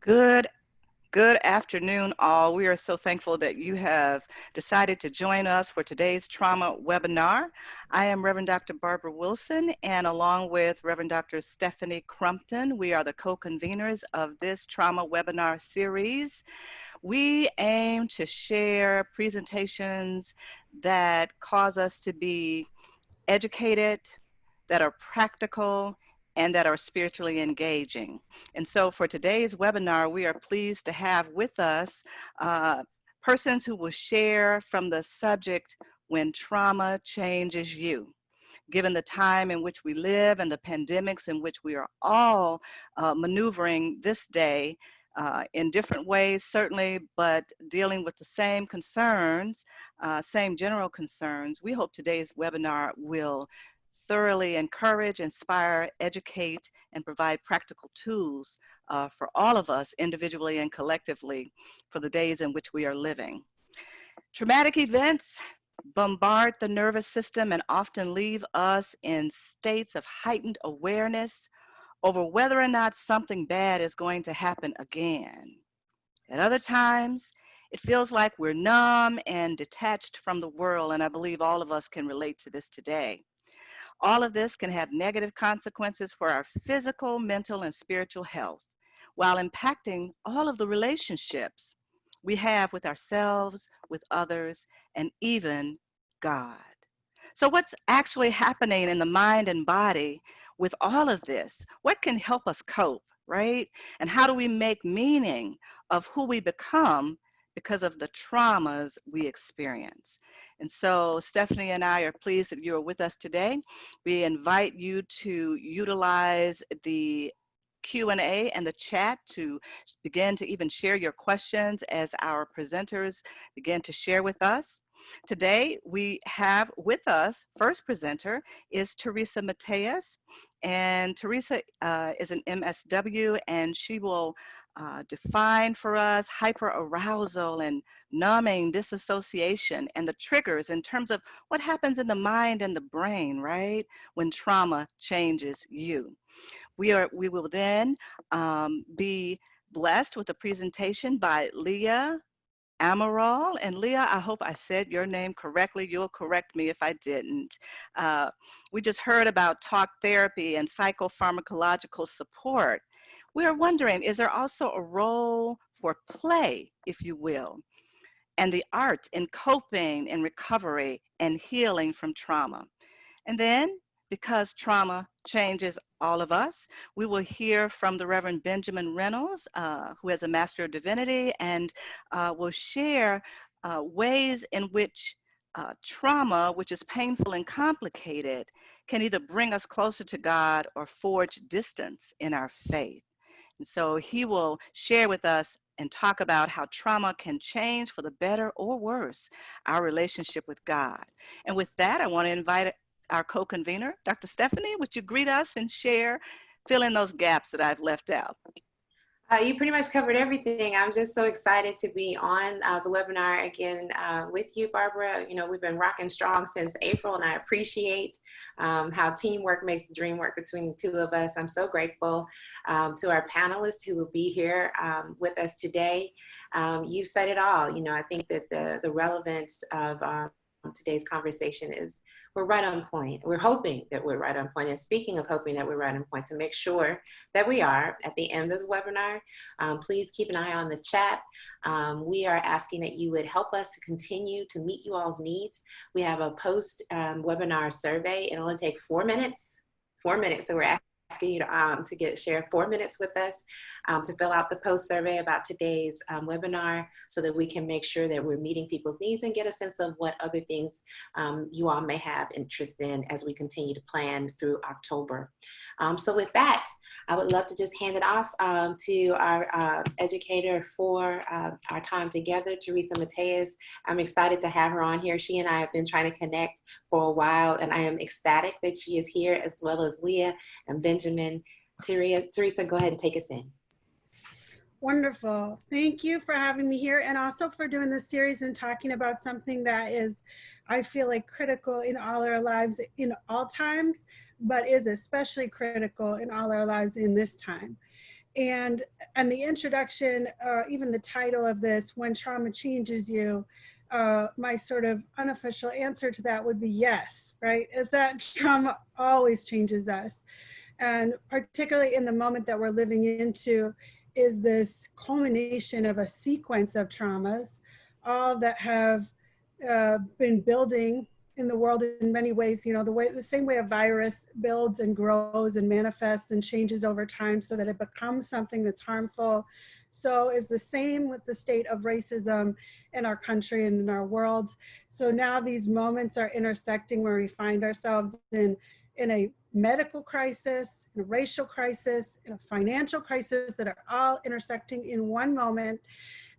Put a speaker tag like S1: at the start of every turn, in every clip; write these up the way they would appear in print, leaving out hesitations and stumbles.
S1: Good, good afternoon, all. We are so thankful that you have decided to join us for today's trauma webinar. I am Reverend Dr. Barbara Wilson, and along with Reverend Dr. Stephanie Crumpton, we are the co-conveners of this trauma webinar series. We aim to share presentations that cause us to be educated, that are practical, and that are spiritually engaging. And so for today's webinar, we are pleased to have with us persons who will share from the subject, When Trauma Changes You. Given the time in which we live and the pandemics in which we are all maneuvering this day in different ways, certainly, but dealing with the same concerns, same general concerns, we hope today's webinar will thoroughly encourage, inspire, educate, and provide practical tools for all of us individually and collectively for the days in which we are living. Traumatic events bombard the nervous system and often leave us in states of heightened awareness over whether or not something bad is going to happen again. At other times, it feels like we're numb and detached from the world, and I believe all of us can relate to this today. All of this can have negative consequences for our physical, mental, and spiritual health, while impacting all of the relationships we have with ourselves, with others, and even God. So what's actually happening in the mind and body with all of this? What can help us cope, right? And how do we make meaning of who we become because of the traumas we experience? And so Stephanie and I are pleased that you are with us today. We invite you to utilize the Q&A and the chat to begin to even share your questions as our presenters begin to share with us. Today we have with us, first presenter is Theresa Matias, and Theresa is an MSW, and she will define for us hyperarousal and numbing dissociation and the triggers in terms of what happens in the mind and the brain, right, when trauma changes you. We will then be blessed with a presentation by Leah Amaral. And Leah, I hope I said your name correctly. You'll correct me if I didn't. We just heard about talk therapy and psychopharmacological support. We are wondering, is there also a role for play, if you will, and the arts in coping and recovery and healing from trauma? And then, because trauma changes all of us, we will hear from the Reverend Benjamin Reynolds, who has a Master of Divinity, and will share ways in which trauma, which is painful and complicated, can either bring us closer to God or forge distance in our faith. And so he will share with us and talk about how trauma can change for the better or worse our relationship with God. And with that, I want to invite our co-convener, Dr. Stephanie. Would you greet us and share, fill in those gaps that I've left out?
S2: You pretty much covered everything. I'm just so excited to be on the webinar again with you, Barbara. You know, we've been rocking strong since April, and I appreciate how teamwork makes the dream work between the two of us. I'm so grateful to our panelists who will be here with us today. You said it all. You know, I think that the relevance of today's conversation is we're right on point. We're hoping that we're right on point. And speaking of hoping that we're right on point, to make sure that we are at the end of the webinar, please keep an eye on the chat. We are asking that you would help us to continue to meet you all's needs. We have a post webinar survey. It'll only take 4 minutes. 4 minutes. So we're asking you to share 4 minutes with us to fill out the post survey about today's webinar so that we can make sure that we're meeting people's needs and get a sense of what other things you all may have interest in as we continue to plan through October. So with that, I would love to just hand it off to our educator for our time together, Theresa Matias. I'm excited to have her on here. She and I have been trying to connect for a while, and I am ecstatic that she is here, as well as Leah and Benjamin. Theresa, go ahead and take us in.
S3: Wonderful. Thank you for having me here, and also for doing this series and talking about something that is, I feel like, critical in all our lives in all times, but is especially critical in all our lives in this time. And the introduction, even the title of this, When Trauma Changes You, my sort of unofficial answer to that would be yes, right? Is that trauma always changes us. And particularly in the moment that we're living into is this culmination of a sequence of traumas, all that have been building in the world in many ways, you know, the same way a virus builds and grows and manifests and changes over time so that it becomes something that's harmful. So is the same with the state of racism in our country and in our world. So now these moments are intersecting where we find ourselves in a medical crisis, in a racial crisis, in a financial crisis that are all intersecting in one moment.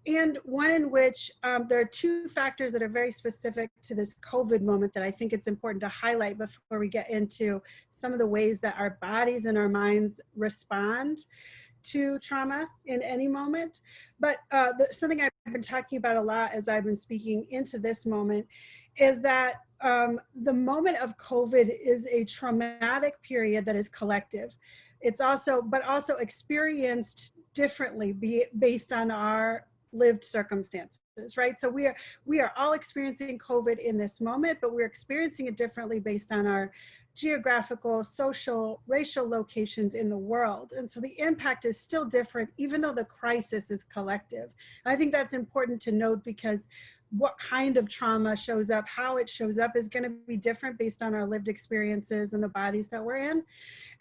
S3: And one in which there are two factors that are very specific to this COVID moment that I think it's important to highlight before we get into some of the ways that our bodies and our minds respond to trauma in any moment. But something I've been talking about a lot as I've been speaking into this moment is that the moment of COVID is a traumatic period that is collective. It's also, but also experienced differently based on our lived circumstances, right? So we are all experiencing COVID in this moment, but we're experiencing it differently based on our geographical, social, racial locations in the world. And so the impact is still different, even though the crisis is collective. I think that's important to note because what kind of trauma shows up, how it shows up is going to be different based on our lived experiences and the bodies that we're in.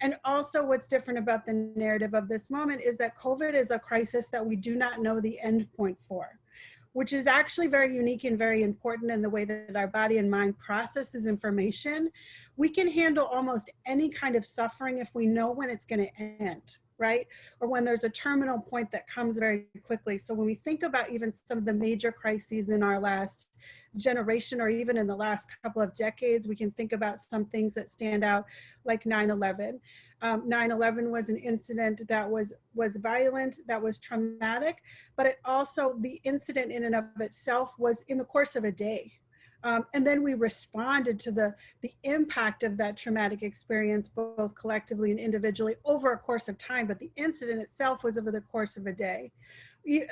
S3: And also what's different about the narrative of this moment is that COVID is a crisis that we do not know the end point for, which is actually very unique and very important in the way that our body and mind processes information. We can handle almost any kind of suffering if we know when it's going to end, right? Or when there's a terminal point that comes very quickly. So when we think about even some of the major crises in our last generation, or even in the last couple of decades, we can think about some things that stand out, like 9/11. 9/11 was an incident that was violent, that was traumatic, but it also, the incident in and of itself was in the course of a day. And then we responded to the impact of that traumatic experience, both collectively and individually, over a course of time, but the incident itself was over the course of a day.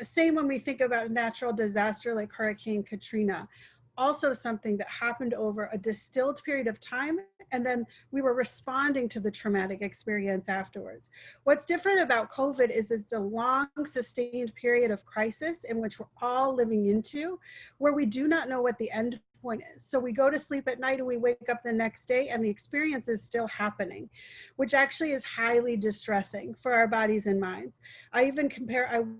S3: Same when we think about a natural disaster like Hurricane Katrina, also something that happened over a distilled period of time, and then we were responding to the traumatic experience afterwards. What's different about COVID is it's a long sustained period of crisis in which we're all living into, where we do not know what the end point is. So we go to sleep at night and we wake up the next day and the experience is still happening, which actually is highly distressing for our bodies and minds. I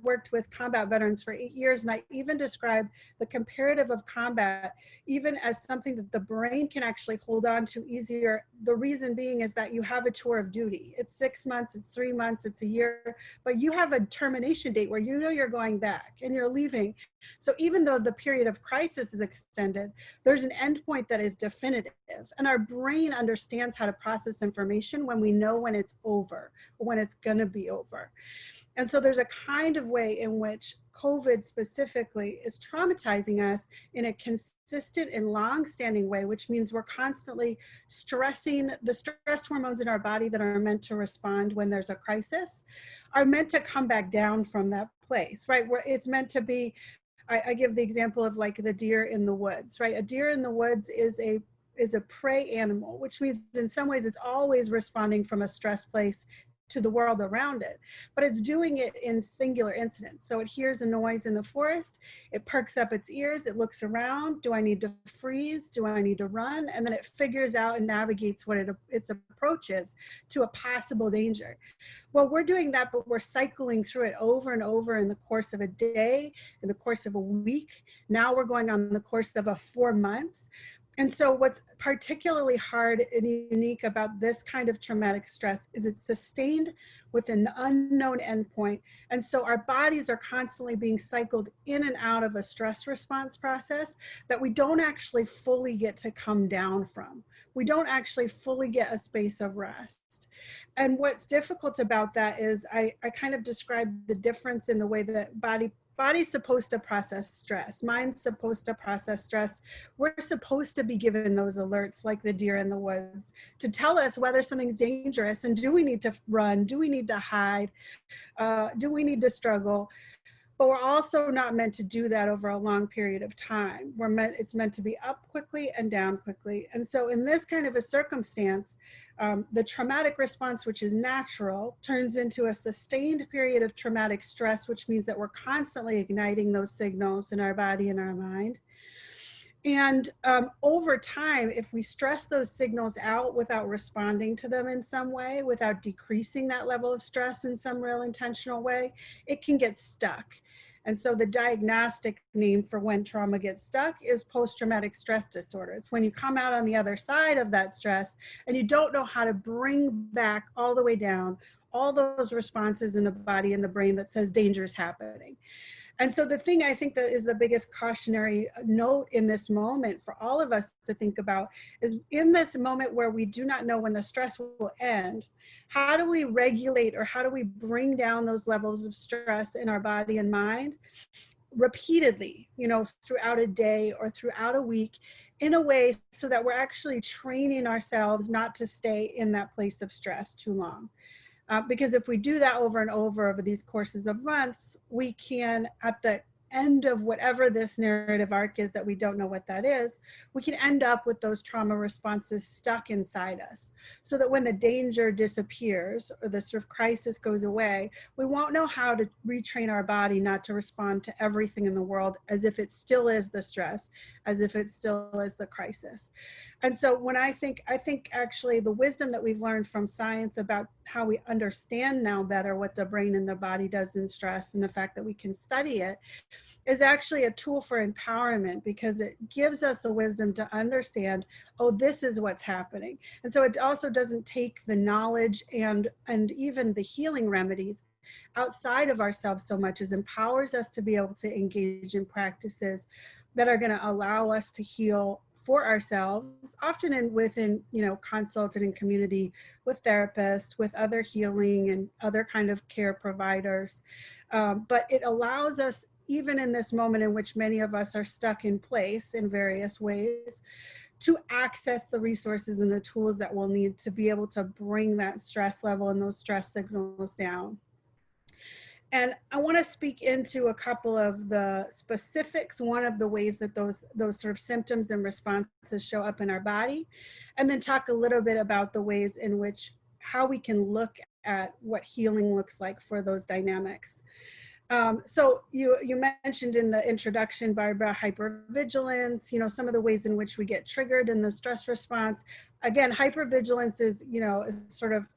S3: worked with combat veterans for 8 years, and I even describe the comparative of combat even as something that the brain can actually hold on to easier. The reason being is that you have a tour of duty. It's 6 months, it's 3 months, it's a year, but you have a termination date where you know you're going back and you're leaving. So even though the period of crisis is extended, there's an endpoint that is definitive. And our brain understands how to process information when we know when it's over, or when it's gonna be over. And so there's a kind of way in which COVID specifically is traumatizing us in a consistent and long-standing way, which means we're constantly stressing. The stress hormones in our body that are meant to respond when there's a crisis are meant to come back down from that place, right? Where it's meant to be, I give the example of like the deer in the woods, right? A deer in the woods is a prey animal, which means in some ways it's always responding from a stress place to the world around it, but it's doing it in singular incidents. So it hears a noise in the forest, it perks up its ears, it looks around, do I need to freeze, do I need to run? And then it figures out and navigates what its approach is to a possible danger. Well, we're doing that, but we're cycling through it over and over in the course of a day, in the course of a week. Now we're going on the course of 4 months. And so what's particularly hard and unique about this kind of traumatic stress is it's sustained with an unknown endpoint. And so our bodies are constantly being cycled in and out of a stress response process that we don't actually fully get to come down from. We don't actually fully get a space of rest. And what's difficult about that is I kind of described the difference in the way that body body's supposed to process stress. Mind's supposed to process stress. We're supposed to be given those alerts like the deer in the woods to tell us whether something's dangerous and do we need to run? Do we need to hide? Do we need to struggle? But we're also not meant to do that over a long period of time. It's meant to be up quickly and down quickly. And so in this kind of a circumstance, the traumatic response, which is natural, turns into a sustained period of traumatic stress, which means that we're constantly igniting those signals in our body and our mind. And over time, if we stress those signals out without responding to them in some way, without decreasing that level of stress in some real intentional way, it can get stuck. And so the diagnostic name for when trauma gets stuck is post-traumatic stress disorder. It's when you come out on the other side of that stress and you don't know how to bring back all the way down all those responses in the body and the brain that says danger is happening. And so the thing I think that is the biggest cautionary note in this moment for all of us to think about is in this moment where we do not know when the stress will end, how do we regulate or how do we bring down those levels of stress in our body and mind repeatedly, throughout a day or throughout a week in a way so that we're actually training ourselves not to stay in that place of stress too long. Because if we do that over and over these courses of months, we can, at the end of whatever this narrative arc is that we don't know what that is, we can end up with those trauma responses stuck inside us. So that when the danger disappears or the sort of crisis goes away, we won't know how to retrain our body not to respond to everything in the world as if it still is the stress, as if it still is the crisis. And so when I think actually the wisdom that we've learned from science about how we understand now better what the brain and the body does in stress and the fact that we can study it is actually a tool for empowerment because it gives us the wisdom to understand, oh, this is what's happening. And so it also doesn't take the knowledge and even the healing remedies outside of ourselves so much as empowers us to be able to engage in practices that are going to allow us to heal for ourselves, often within consult and in community with therapists, with other healing and other kind of care providers. But it allows us, even in this moment in which many of us are stuck in place in various ways, to access the resources and the tools that we'll need to be able to bring that stress level and those stress signals down. And I want to speak into a couple of the specifics, one of the ways that those sort of symptoms and responses show up in our body, and then talk a little bit about the ways in which how we can look at what healing looks like for those dynamics. So you mentioned in the introduction, Barbara, hypervigilance, some of the ways in which we get triggered in the stress response. Again, hypervigilance is, is sort of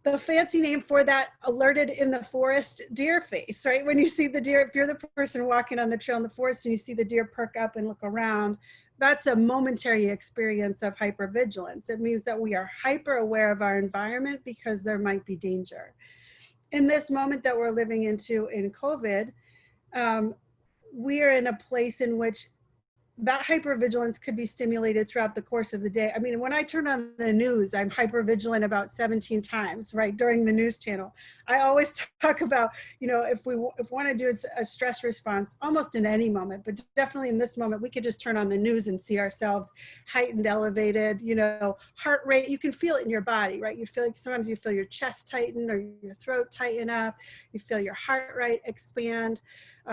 S3: the fancy name for that alerted in the forest deer face, right? When you see the deer, if you're the person walking on the trail in the forest and you see the deer perk up and look around, that's a momentary experience of hypervigilance. It means that we are hyper aware of our environment because there might be danger. In this moment that we're living into in COVID, we are in a place in which that hypervigilance could be stimulated throughout the course of the day. I mean, when I turn on the news, I'm hypervigilant about 17 times, right, during the news channel. I always talk about, if we want to do a stress response, almost in any moment, but definitely in this moment, we could just turn on the news and see ourselves heightened, elevated, heart rate. You can feel it in your body, right? You feel like sometimes you feel your chest tighten or your throat tighten up. You feel your heart rate expand.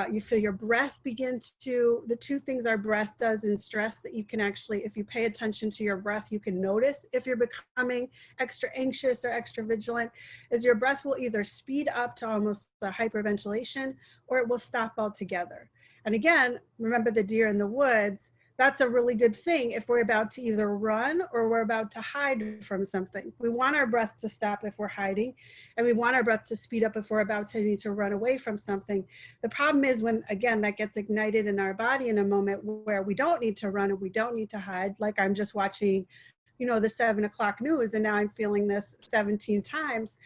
S3: You feel your breath the two things our breath does in stress that you can actually, if you pay attention to your breath, you can notice if you're becoming extra anxious or extra vigilant, is your breath will either speed up to almost the hyperventilation or it will stop altogether. And again, remember the deer in the woods, that's a really good thing if we're about to either run or we're about to hide from something. We want our breath to stop if we're hiding, and we want our breath to speed up if we're about to need to run away from something. The problem is when, again, that gets ignited in our body in a moment where we don't need to run and we don't need to hide, like I'm just watching, the 7 o'clock news and now I'm feeling this 17 times,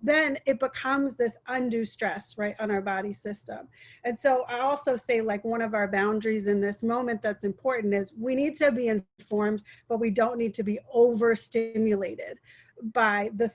S3: then it becomes this undue stress, right, on our body system. And so I also say, like, one of our boundaries in this moment that's important is we need to be informed, but we don't need to be overstimulated. by the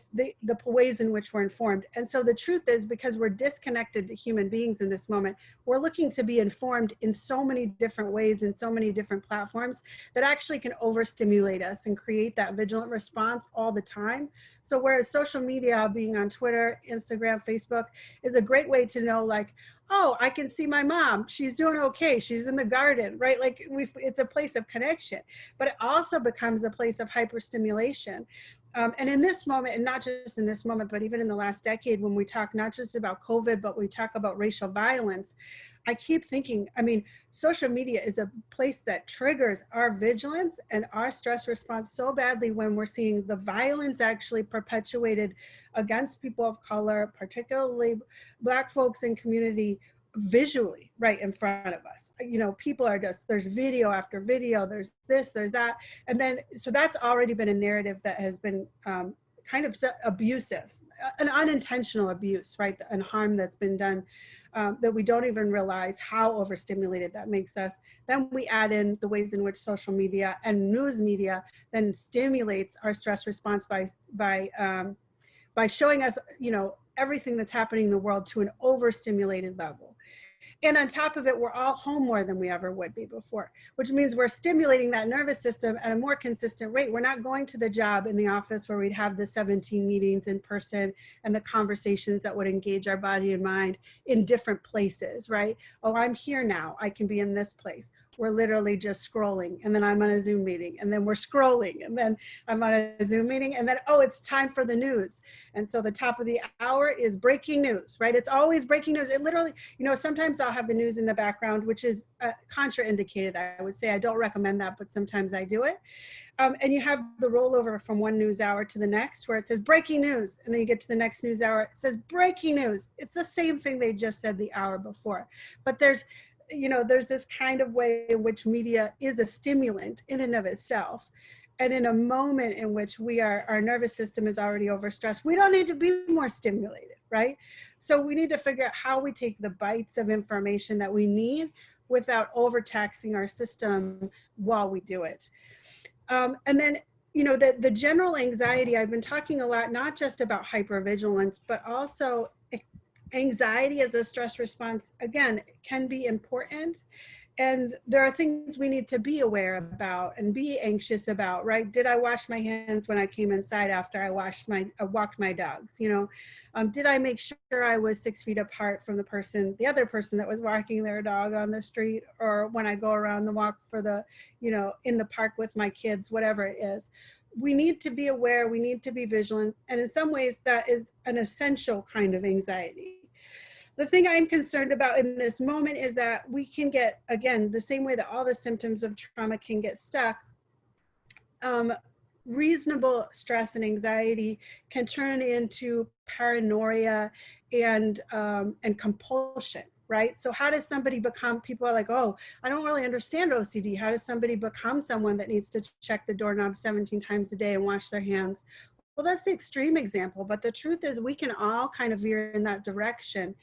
S3: ways in which we're informed. And so the truth is, because we're disconnected to human beings in this moment, we're looking to be informed in so many different ways, in so many different platforms, that actually can overstimulate us and create that vigilant response all the time. So whereas social media, being on Twitter, Instagram, Facebook, is a great way to know, like, oh, I can see my mom, she's doing okay, she's in the garden, right? Like, it's a place of connection, but it also becomes a place of hyperstimulation. And in this moment, and not just in this moment, but even in the last decade, when we talk not just about COVID, but we talk about racial violence, I keep thinking, I mean, social media is a place that triggers our vigilance and our stress response so badly when we're seeing the violence actually perpetuated against people of color, particularly Black folks in community, visually right in front of us. You know, people are just, there's video after video, there's this, there's that. And then, so that's already been a narrative that has been kind of abusive, an unintentional abuse, right? And harm that's been done that we don't even realize how overstimulated that makes us. Then we add in the ways in which social media and news media then stimulates our stress response by showing us, you know, everything that's happening in the world to an overstimulated level. And on top of it, we're all home more than we ever would be before, which means we're stimulating that nervous system at a more consistent rate. We're not going to the job in the office where we'd have the 17 meetings in person and the conversations that would engage our body and mind in different places, right? Oh, I'm here now, I can be in this place. We're literally just scrolling, and then I'm on a Zoom meeting, and then we're scrolling, and then I'm on a Zoom meeting, and then, oh, it's time for the news. And so the top of the hour is breaking news, right? It's always breaking news. It literally, you know, sometimes I'll have the news in the background, which is contraindicated, I would say. I don't recommend that, but sometimes I do it. And you have the rollover from one news hour to the next where it says breaking news, and then you get to the next news hour, it says breaking news. It's the same thing they just said the hour before. But there's, you know, there's this kind of way in which media is a stimulant in and of itself. And in a moment in which our nervous system is already overstressed, we don't need to be more stimulated, right? So we need to figure out how we take the bites of information that we need without overtaxing our system while we do it. And then, you know, the general anxiety, I've been talking a lot, not just about hypervigilance, but also anxiety as a stress response, again, can be important. And there are things we need to be aware about and be anxious about, right? Did I wash my hands when I came inside after I walked my dogs? You know, did I make sure I was 6 feet apart from the other person that was walking their dog on the street, or when I go around the walk for the, you know, in the park with my kids, whatever it is. We need to be aware, we need to be vigilant. And in some ways that is an essential kind of anxiety. The thing I'm concerned about in this moment is that we can get, again, the same way that all the symptoms of trauma can get stuck, reasonable stress and anxiety can turn into paranoia and compulsion, right? So how does somebody become, people are like, oh, I don't really understand OCD. How does somebody become someone that needs to check the doorknob 17 times a day and wash their hands? Well, that's the extreme example, but the truth is we can all kind of veer in that direction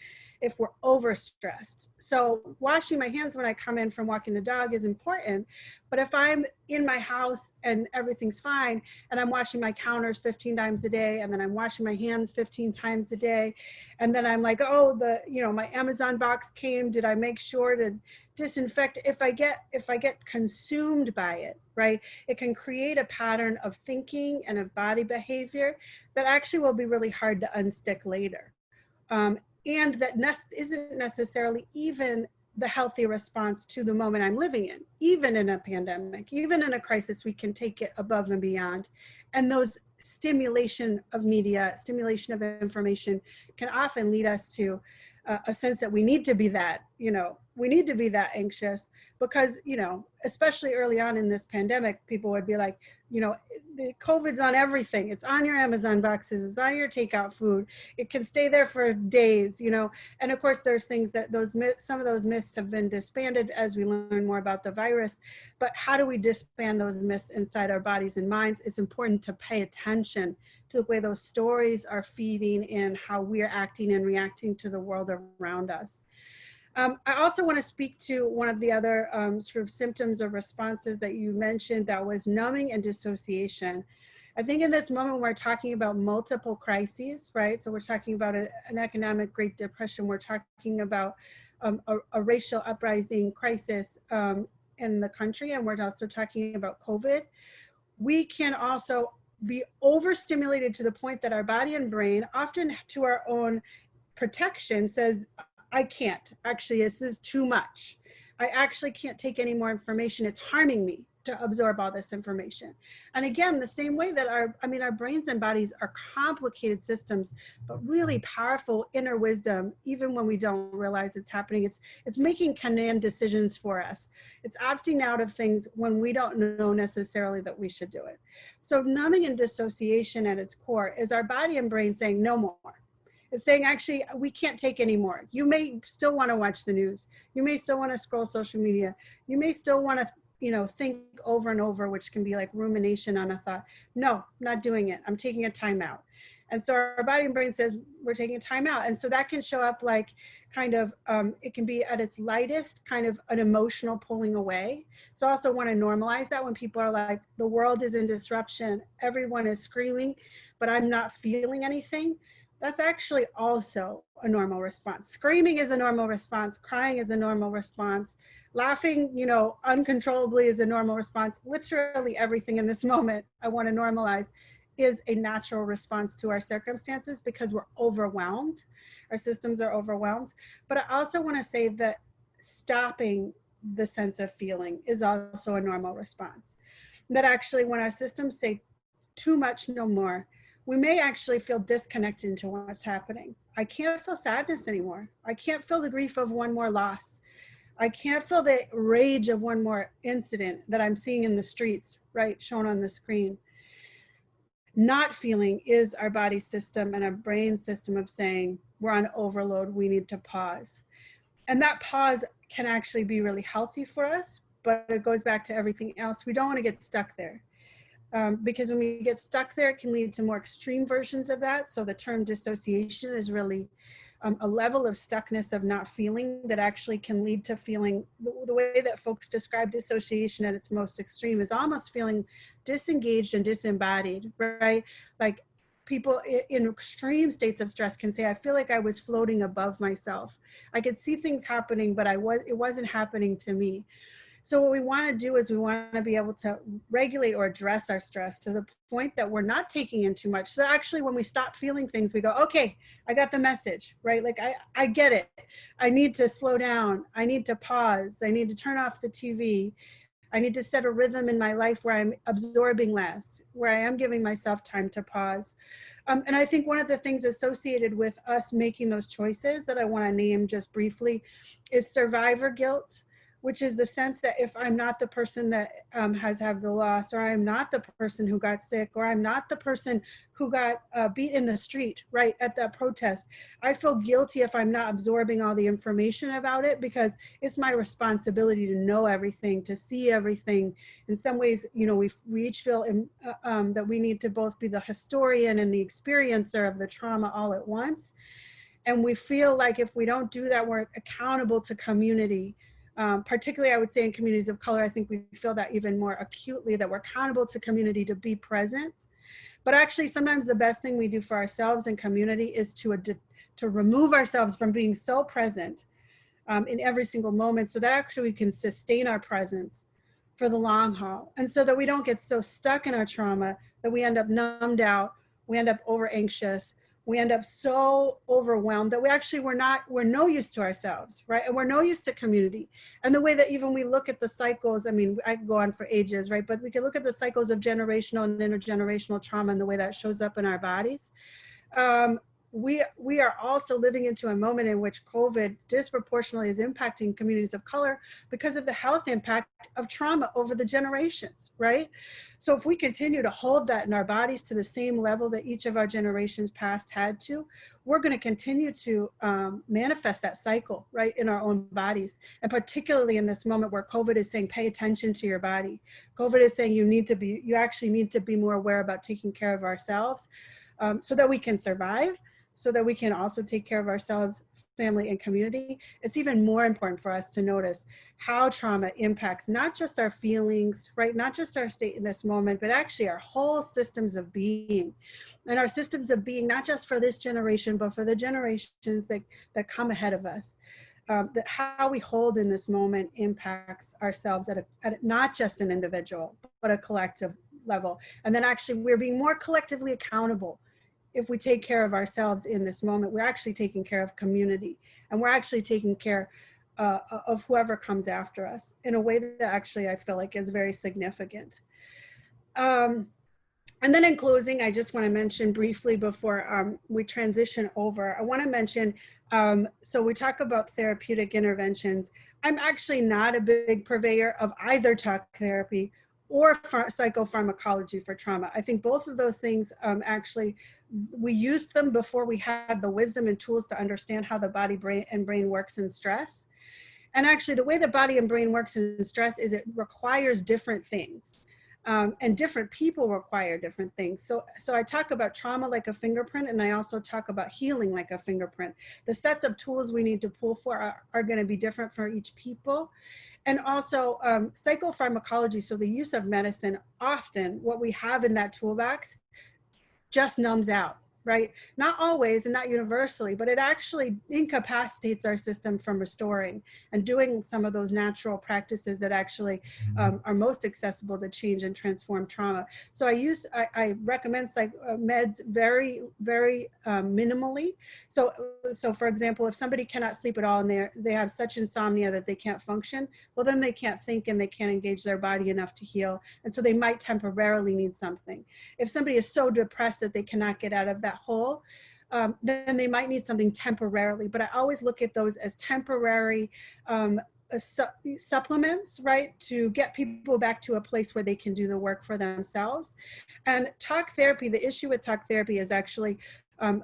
S3: if we're overstressed. So washing my hands when I come in from walking the dog is important, but if I'm in my house and everything's fine, and I'm washing my counters 15 times a day, and then I'm washing my hands 15 times a day, and then I'm like, oh, my Amazon box came, did I make sure to disinfect? If I get consumed by it, right, it can create a pattern of thinking and of body behavior that actually will be really hard to unstick later. And that isn't necessarily even the healthy response to the moment I'm living in. Even in a pandemic, even in a crisis, we can take it above and beyond. And those stimulation of media, stimulation of information can often lead us to a sense that we need to be that, we need to be that anxious because, especially early on in this pandemic, people would be like, the COVID's on everything. It's on your Amazon boxes, it's on your takeout food. It can stay there for days, and of course there's things that some of those myths have been disbanded as we learn more about the virus, but how do we disband those myths inside our bodies and minds? It's important to pay attention to the way those stories are feeding in how we're acting and reacting to the world around us. I also want to speak to one of the other sort of symptoms or responses that you mentioned, that was numbing and dissociation. I think in this moment, we're talking about multiple crises, right? So we're talking about an economic Great Depression. We're talking about a racial uprising crisis in the country. And we're also talking about COVID. We can also be overstimulated to the point that our body and brain, often to our own protection, says, I can't, actually, this is too much. I actually can't take any more information. It's harming me to absorb all this information. And again, the same way that our brains and bodies are complicated systems, but really powerful inner wisdom, even when we don't realize it's happening. It's making command decisions for us. It's opting out of things when we don't know necessarily that we should do it. So numbing and dissociation at its core is our body and brain saying no more. It's saying, actually, we can't take any more. You may still want to watch the news. You may still want to scroll social media. You may still want to, think over and over, which can be like rumination on a thought. No, not doing it. I'm taking a time out. And so our body and brain says, we're taking a time out. And so that can show up like kind of, it can be at its lightest, kind of an emotional pulling away. So I also want to normalize that when people are like, the world is in disruption, everyone is screaming, but I'm not feeling anything. That's actually also a normal response. Screaming is a normal response. Crying is a normal response. Laughing, uncontrollably is a normal response. Literally everything in this moment I want to normalize is a natural response to our circumstances because we're overwhelmed. Our systems are overwhelmed. But I also want to say that stopping the sense of feeling is also a normal response. That actually when our systems say too much, no more, we may actually feel disconnected to what's happening. I can't feel sadness anymore. I can't feel the grief of one more loss. I can't feel the rage of one more incident that I'm seeing in the streets, right, shown on the screen. Not feeling is our body system and our brain system of saying, we're on overload, we need to pause. And that pause can actually be really healthy for us, but it goes back to everything else. We don't want to get stuck there. Because when we get stuck there, it can lead to more extreme versions of that. So the term dissociation is really a level of stuckness of not feeling that actually can lead to feeling, the way that folks describe dissociation at its most extreme is almost feeling disengaged and disembodied, right? Like people in extreme states of stress can say, I feel like I was floating above myself. I could see things happening, but it wasn't happening to me. So what we want to do is we want to be able to regulate or address our stress to the point that we're not taking in too much. So actually when we stop feeling things, we go, okay, I got the message, right? Like I get it. I need to slow down. I need to pause. I need to turn off the TV. I need to set a rhythm in my life where I'm absorbing less, where I am giving myself time to pause. And I think one of the things associated with us making those choices that I want to name just briefly is survivor guilt, which is the sense that if I'm not the person that has had the loss, or I'm not the person who got sick, or I'm not the person who got beat in the street, right, at that protest, I feel guilty if I'm not absorbing all the information about it, because it's my responsibility to know everything, to see everything. In some ways, we each feel that we need to both be the historian and the experiencer of the trauma all at once. And we feel like if we don't do that, we're accountable to community. Particularly, I would say in communities of color, I think we feel that even more acutely, that we're accountable to community to be present. But actually, sometimes the best thing we do for ourselves and community is to remove ourselves from being so present in every single moment, so that actually we can sustain our presence for the long haul. And so that we don't get so stuck in our trauma that we end up numbed out, we end up over anxious, we end up so overwhelmed that we're no use to ourselves, right? And we're no use to community. And the way that even we look at the cycles, I mean, I could go on for ages, right? But we can look at the cycles of generational and intergenerational trauma and the way that shows up in our bodies. We are also living into a moment in which COVID disproportionately is impacting communities of color because of the health impact of trauma over the generations, right? So if we continue to hold that in our bodies to the same level that each of our generations past had to, we're going to continue to manifest that cycle, right, in our own bodies. And particularly in this moment where COVID is saying, pay attention to your body. COVID is saying you actually need to be more aware about taking care of ourselves so that we can survive, so that we can also take care of ourselves, family, and community, it's even more important for us to notice how trauma impacts not just our feelings, right? Not just our state in this moment, but actually our whole systems of being. And our systems of being, not just for this generation, but for the generations that come ahead of us. That how we hold in this moment impacts ourselves at not just an individual, but a collective level. And then actually we're being more collectively accountable. If we take care of ourselves in this moment, we're actually taking care of community, and we're actually taking care of whoever comes after us in a way that actually I feel like is very significant. And then in closing, I just want to mention briefly before we transition over, I want to mention, so we talk about therapeutic interventions. I'm actually not a big purveyor of either talk therapy or psychopharmacology for trauma. I think both of those things actually, we used them before we had the wisdom and tools to understand how the body and brain works in stress. And actually the way the body and brain works in stress is it requires different things. And different people require different things. So I talk about trauma like a fingerprint, and I also talk about healing like a fingerprint. The sets of tools we need to pull for are going to be different for each people. And also psychopharmacology, so the use of medicine, often what we have in that toolbox just numbs out, right? Not always and not universally, but it actually incapacitates our system from restoring and doing some of those natural practices that actually are most accessible to change and transform trauma. So I recommend meds very, very minimally. So for example, if somebody cannot sleep at all and they have such insomnia that they can't function, well, then they can't think and they can't engage their body enough to heal. And so they might temporarily need something. If somebody is so depressed that they cannot get out of that hole, then they might need something temporarily. But I always look at those as temporary supplements, right, to get people back to a place where they can do the work for themselves. And talk therapy, the issue with talk therapy is actually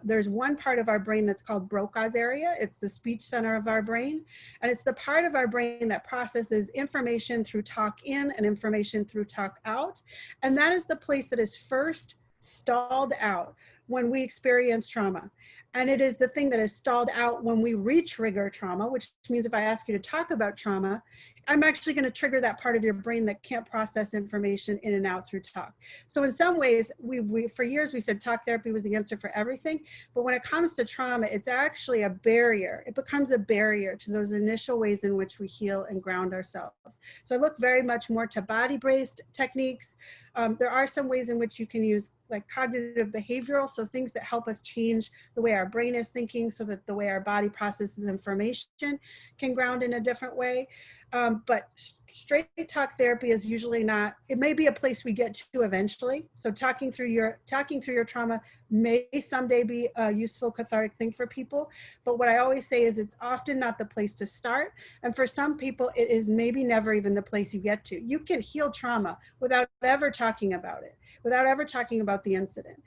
S3: there's one part of our brain that's called Broca's area. It's the speech center of our brain. And it's the part of our brain that processes information through talk in and information through talk out. And that is the place that is first stalled out when we experience trauma. And it is the thing that is stalled out when we re-trigger trauma, which means if I ask you to talk about trauma, I'm actually going to trigger that part of your brain that can't process information in and out through talk. So in some ways, for years we said talk therapy was the answer for everything. But when it comes to trauma, it's actually a barrier. It becomes a barrier to those initial ways in which we heal and ground ourselves. So I look very much more to body-based techniques. There are some ways in which you can use like cognitive behavioral, so things that help us change the way our brain is thinking so that the way our body processes information can ground in a different way. But straight talk therapy is usually not, it may be a place we get to eventually. So talking through your trauma may someday be a useful cathartic thing for people. But what I always say is it's often not the place to start. And for some people, it is maybe never even the place you get to. You can heal trauma without ever talking about it, without ever talking about the incident.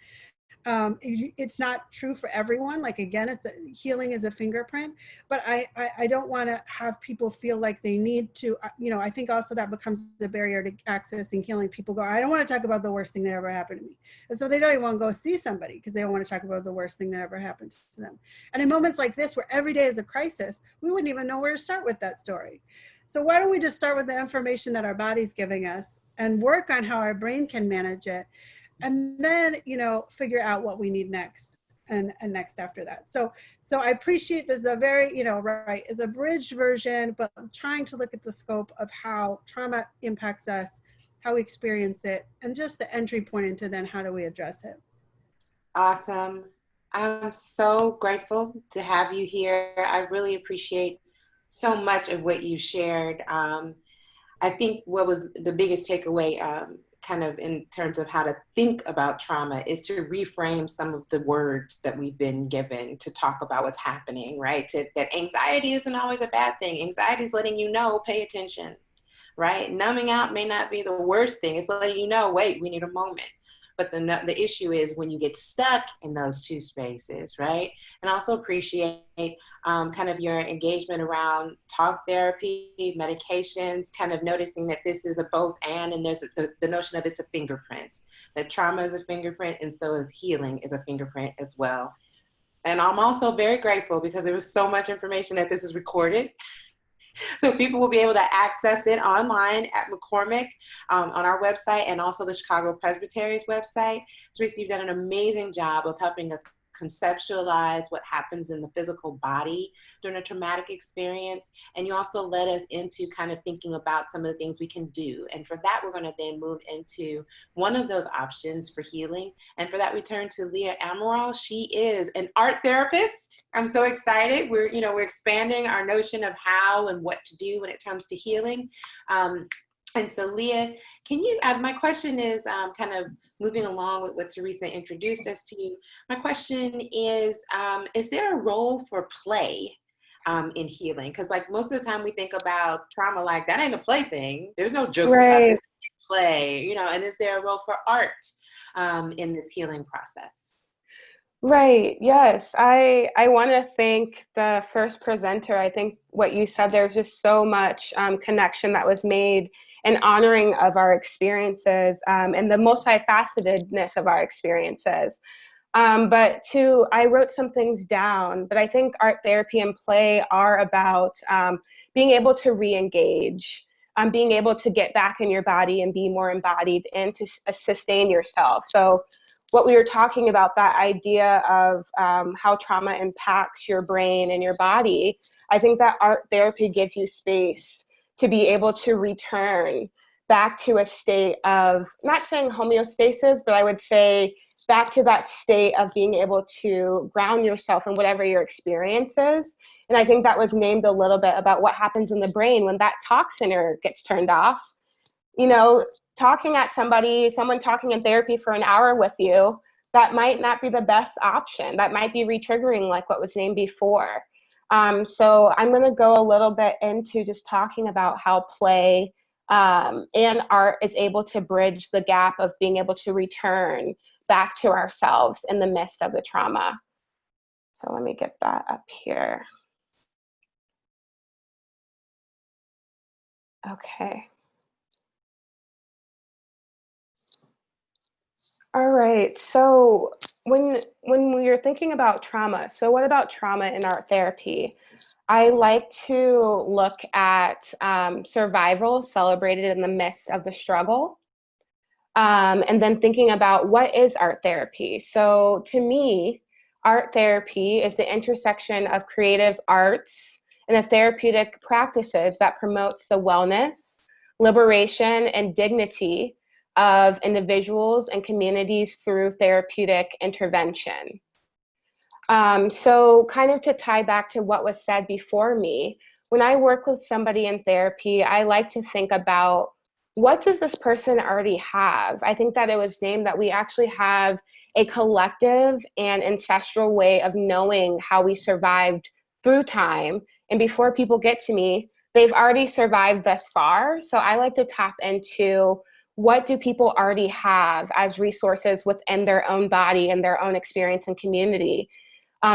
S3: It's not true for everyone. Like, again, healing is a fingerprint, but I don't want to have people feel like they need to, I think also that becomes a barrier to accessing healing. People go, I don't want to talk about the worst thing that ever happened to me. And so they don't even want to go see somebody because they don't want to talk about the worst thing that ever happened to them. And in moments like this, where every day is a crisis, we wouldn't even know where to start with that story. So why don't we just start with the information that our body's giving us and work on how our brain can manage it, and then, figure out what we need next and next after that. So I appreciate this is a very, right, it's a bridged version, but I'm trying to look at the scope of how trauma impacts us, how we experience it, and just the entry point into then how do we address it.
S2: Awesome. I'm so grateful to have you here. I really appreciate so much of what you shared. I think what was the biggest takeaway kind of in terms of how to think about trauma is to reframe some of the words that we've been given to talk about what's happening, right? That anxiety isn't always a bad thing. Anxiety is letting you know, pay attention, right? Numbing out may not be the worst thing. It's letting you know, wait, we need a moment. But the issue is when you get stuck in those two spaces, right? And I also appreciate kind of your engagement around talk therapy, medications, kind of noticing that this is a both and there's the notion of it's a fingerprint, that trauma is a fingerprint and so is healing is a fingerprint as well. And I'm also very grateful because there was so much information that this is recorded. So people will be able to access it online at McCormick on our website and also the Chicago Presbytery's website. Theresa, you've done an amazing job of helping us conceptualize what happens in the physical body during a traumatic experience. And you also led us into kind of thinking about some of the things we can do. And for that, we're going to then move into one of those options for healing. And for that, we turn to Leah Amaral. She is an art therapist. I'm so excited. We're expanding our notion of how and what to do when it comes to healing. And so Leah, my question is kind of moving along with what Theresa introduced us to. My question is there a role for play in healing? Because like most of the time we think about trauma like that ain't a play thing. There's no jokes about this play, and is there a role for art in this healing process?
S4: Right. Yes. I want to thank the first presenter. I think what you said, there's just so much connection that was made and honoring of our experiences and the multifacetedness of our experiences. I wrote some things down, but I think art therapy and play are about being able to re-engage, being able to get back in your body and be more embodied and to sustain yourself. So what we were talking about, that idea of how trauma impacts your brain and your body, I think that art therapy gives you space to be able to return back to a state of, not saying homeostasis, but I would say back to that state of being able to ground yourself in whatever your experience is. And I think that was named a little bit about what happens in the brain when that toxiner gets turned off. Talking at someone talking in therapy for an hour with you, that might not be the best option. That might be re-triggering like what was named before. So I'm going to go a little bit into just talking about how play and art is able to bridge the gap of being able to return back to ourselves in the midst of the trauma. So let me get that up here. Okay. All right, so when we are thinking about trauma, so what about trauma in art therapy? I like to look at survival celebrated in the midst of the struggle, and then thinking about what is art therapy. So to me, art therapy is the intersection of creative arts and the therapeutic practices that promotes the wellness, liberation, and dignity of individuals and communities through therapeutic intervention. So kind of to tie back to what was said before me, when I work with somebody in therapy, I like to think about what does this person already have? I think that it was named that we actually have a collective and ancestral way of knowing how we survived through time. And before people get to me, they've already survived thus far. So I like to tap into what do people already have as resources within their own body and their own experience and community.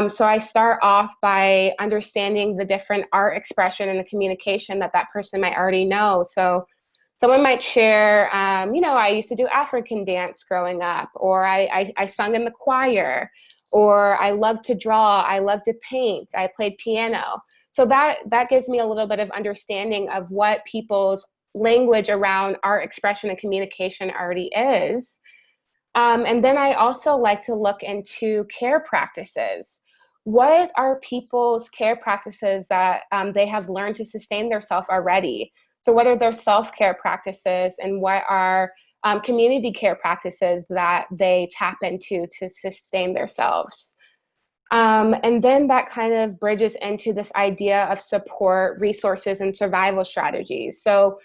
S4: So I start off by understanding the different art expression and the communication that person might already know. So someone might share, I used to do African dance growing up, or I sung in the choir, or I love to draw, I love to paint, I played piano. So that gives me a little bit of understanding of what people's language around art expression and communication already is. And then I also like to look into care practices. What are people's care practices that they have learned to sustain themselves already? So what are their self-care practices, and what are community care practices that they tap into to sustain themselves? And then that kind of bridges into this idea of support, resources, and survival strategies. So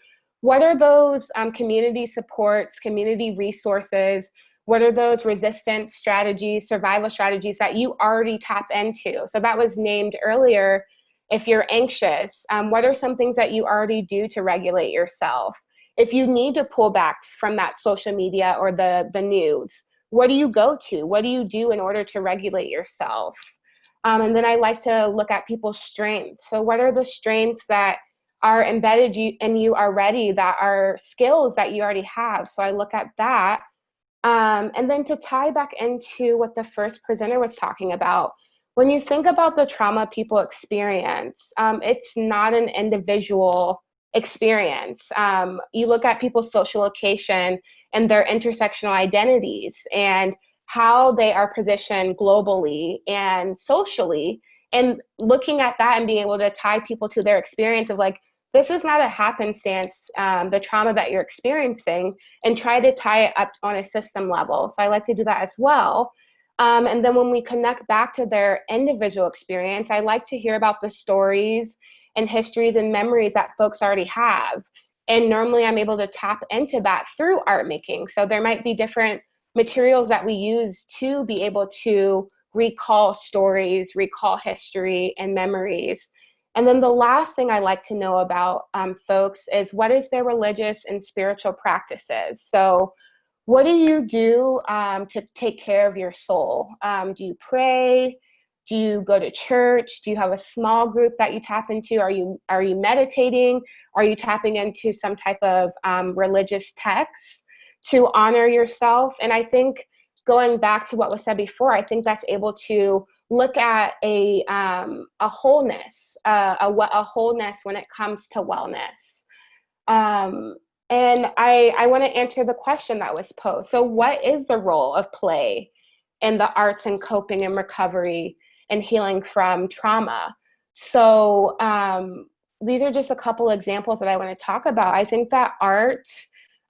S4: what are those community supports, community resources? What are those resistance strategies, survival strategies that you already tap into? So that was named earlier. If you're anxious, what are some things that you already do to regulate yourself? If you need to pull back from that social media or the news, what do you go to? What do you do in order to regulate yourself? And then I like to look at people's strengths. So what are the strengths that are embedded in you already, that are skills that you already have? So I look at that. And then to tie back into what the first presenter was talking about, when you think about the trauma people experience, it's not an individual experience. You look at people's social location and their intersectional identities and how they are positioned globally and socially, and looking at that and being able to tie people to their experience of like, this is not a happenstance, the trauma that you're experiencing, and try to tie it up on a system level. So I like to do that as well. And then when we connect back to their individual experience, I like to hear about the stories and histories and memories that folks already have. And normally I'm able to tap into that through art making. So there might be different materials that we use to be able to recall stories, recall history and memories. And then the last thing I like to know about folks is what is their religious and spiritual practices. So what do you do to take care of your soul? Do you pray? Do you go to church? Do you have a small group that you tap into? Are you meditating? Are you tapping into some type of religious text to honor yourself? And I think going back to what was said before, I think that's able to look at a wholeness, a wholeness when it comes to wellness. And I want to answer the question that was posed. So what is the role of play in the arts and coping and recovery and healing from trauma? So these are just a couple examples that I want to talk about. I think that art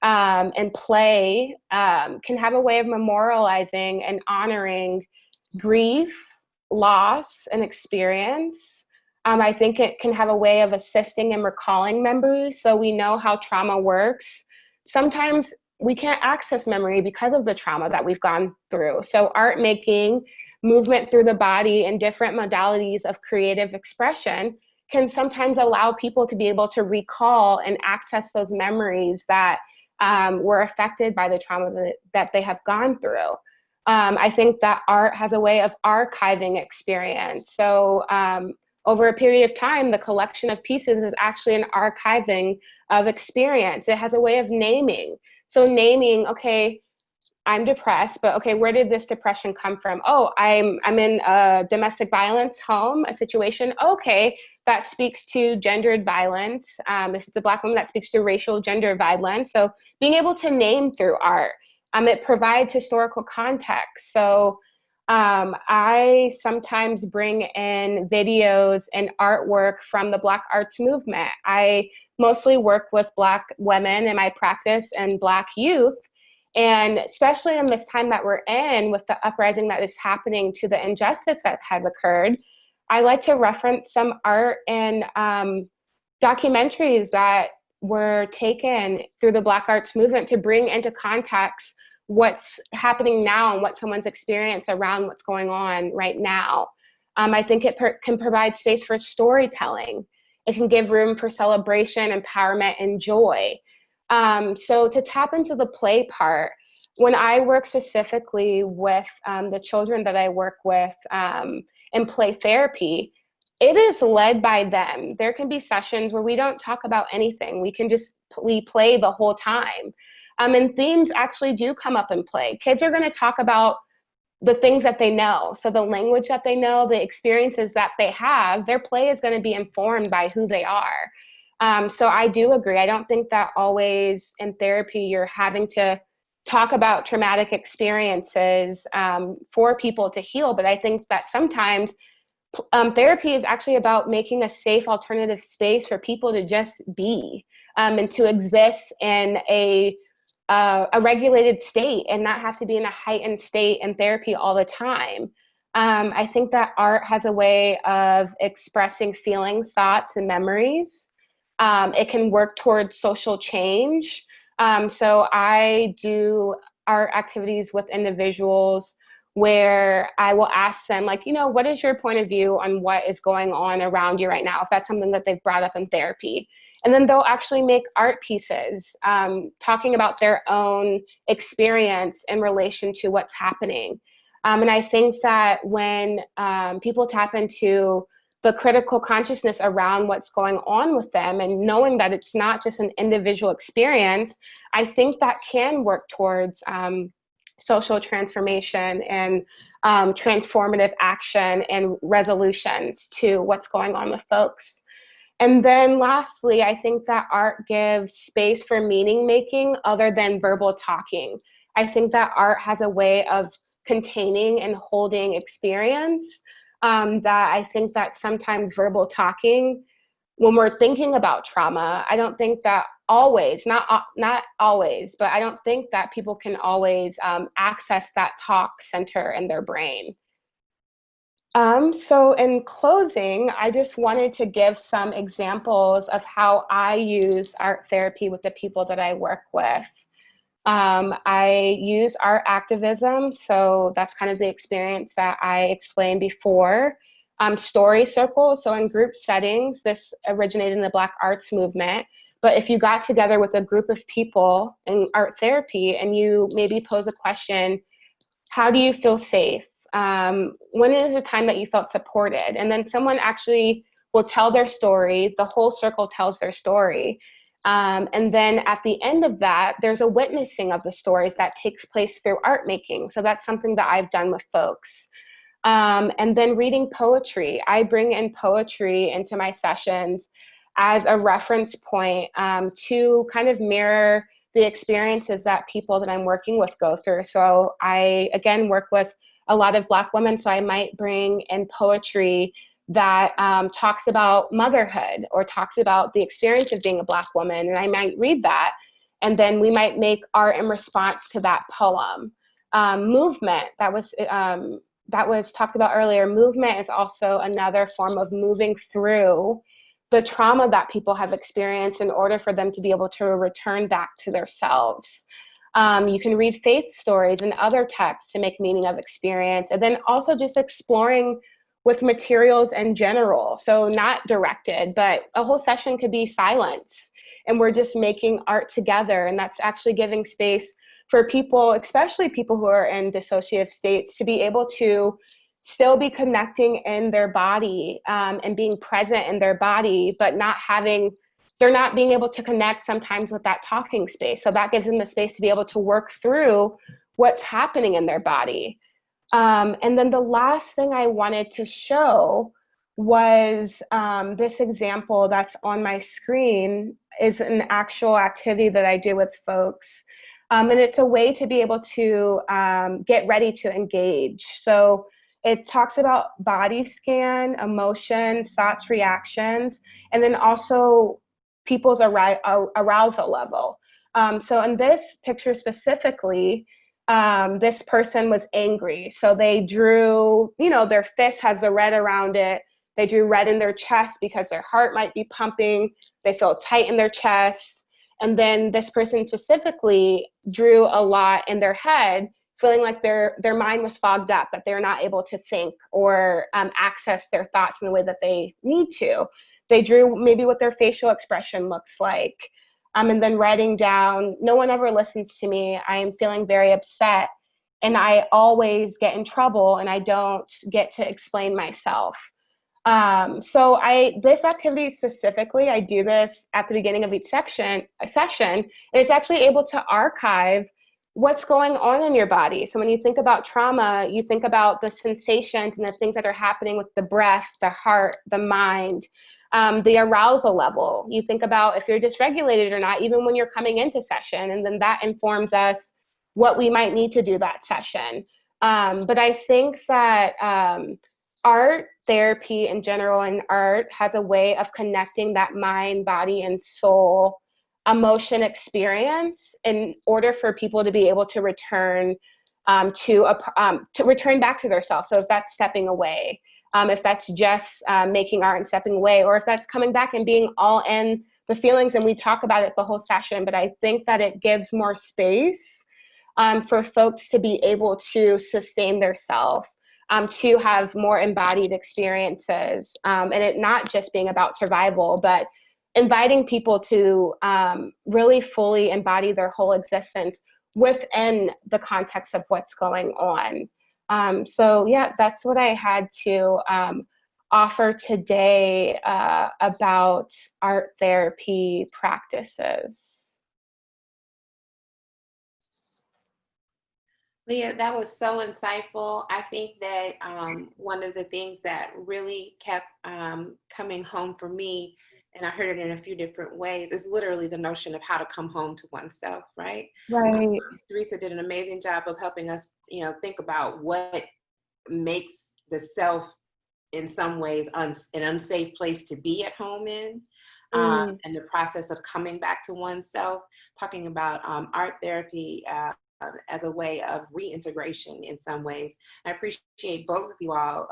S4: and play can have a way of memorializing and honoring grief, loss, and experience. I think it can have a way of assisting in recalling memories. So we know how trauma works. Sometimes we can't access memory because of the trauma that we've gone through. So art making, movement through the body, and different modalities of creative expression can sometimes allow people to be able to recall and access those memories that were affected by the trauma that they have gone through. I think that art has a way of archiving experience. So over a period of time, the collection of pieces is actually an archiving of experience. It has a way of naming. So naming, okay, I'm depressed, but okay, where did this depression come from? Oh, I'm in a domestic violence home, a situation. Okay, that speaks to gendered violence. If it's a Black woman, that speaks to racial gender violence. So being able to name through art, it provides historical context. So I sometimes bring in videos and artwork from the Black arts movement. I mostly work with Black women in my practice and Black youth. And especially in this time that we're in with the uprising that is happening to the injustice that has occurred, I like to reference some art and documentaries that were taken through the Black arts movement to bring into context what's happening now and what someone's experience around what's going on right now. I think it can provide space for storytelling. It can give room for celebration, empowerment, and joy. So to tap into the play part, when I work specifically with the children that I work with in play therapy, it is led by them. There can be sessions where we don't talk about anything. We play the whole time. And themes actually do come up in play. Kids are going to talk about the things that they know. So the language that they know, the experiences that they have, their play is going to be informed by who they are. So I do agree. I don't think that always in therapy you're having to talk about traumatic experiences for people to heal. But I think that sometimes therapy is actually about making a safe alternative space for people to just be and to exist in a regulated state and not have to be in a heightened state in therapy all the time. I think that art has a way of expressing feelings, thoughts, and memories. It can work towards social change. So I do art activities with individuals where I will ask them, like, what is your point of view on what is going on around you right now, if that's something that they've brought up in therapy. And then they'll actually make art pieces talking about their own experience in relation to what's happening. And I think that when people tap into the critical consciousness around what's going on with them and knowing that it's not just an individual experience, I think that can work towards social transformation and transformative action and resolutions to what's going on with folks. And then lastly, I think that art gives space for meaning making other than verbal talking. I think that art has a way of containing and holding experience that I think that sometimes verbal talking, when we're thinking about trauma, I don't think that always, not always, but I don't think that people can always access that talk center in their brain. So in closing, I just wanted to give some examples of how I use art therapy with the people that I work with. I use art activism, so that's kind of the experience that I explained before. Story circles, so in group settings, this originated in the Black arts movement, but if you got together with a group of people in art therapy and you maybe pose a question, how do you feel safe? When is the time that you felt supported? And then someone actually will tell their story, the whole circle tells their story. And then at the end of that, there's a witnessing of the stories that takes place through art making. So that's something that I've done with folks. And then reading poetry. I bring in poetry into my sessions as a reference point to kind of mirror the experiences that people that I'm working with go through. So I, again, work with a lot of Black women, so I might bring in poetry that talks about motherhood or talks about the experience of being a Black woman, and I might read that, and then we might make art in response to that poem. Movement, that was talked about earlier. Movement is also another form of moving through the trauma that people have experienced in order for them to be able to return back to themselves. You can read faith stories and other texts to make meaning of experience, and then also just exploring with materials in general. So not directed, but a whole session could be silence, and we're just making art together, and that's actually giving space for people, especially people who are in dissociative states, to be able to still be connecting in their body and being present in their body, but they're not being able to connect sometimes with that talking space. So that gives them the space to be able to work through what's happening in their body. And then the last thing I wanted to show was this example that's on my screen is an actual activity that I do with folks. And it's a way to be able to get ready to engage. So it talks about body scan, emotions, thoughts, reactions, and then also people's arousal level. So in this picture specifically, this person was angry. So they drew, their fist has the red around it. They drew red in their chest because their heart might be pumping. They feel tight in their chest. And then this person specifically drew a lot in their head, feeling like their mind was fogged up, that they're not able to think or access their thoughts in the way that they need to. They drew maybe what their facial expression looks like. And then writing down, no one ever listens to me. I am feeling very upset. And I always get in trouble and I don't get to explain myself. So this activity specifically, I do this at the beginning of each session, and it's actually able to archive what's going on in your body. So when you think about trauma, you think about the sensations and the things that are happening with the breath, the heart, the mind, the arousal level. You think about if you're dysregulated or not, even when you're coming into session, and then that informs us what we might need to do that session. But I think that art therapy in general and art has a way of connecting that mind, body, and soul emotion experience in order for people to be able to return to return back to themselves. So if that's stepping away, if that's just making art and stepping away, or if that's coming back and being all in the feelings, and we talk about it the whole session, but I think that it gives more space for folks to be able to sustain their self, to have more embodied experiences, and it not just being about survival, but inviting people to really fully embody their whole existence within the context of what's going on. So yeah, that's what I had to offer today about art therapy practices.
S2: Leah, that was so insightful. I think that one of the things that really kept coming home for me, and I heard it in a few different ways, is literally the notion of how to come home to oneself, right?
S4: Right.
S2: Theresa did an amazing job of helping us, think about what makes the self in some ways an unsafe place to be at home in. And the process of coming back to oneself, talking about art therapy as a way of reintegration in some ways. I appreciate both of you all.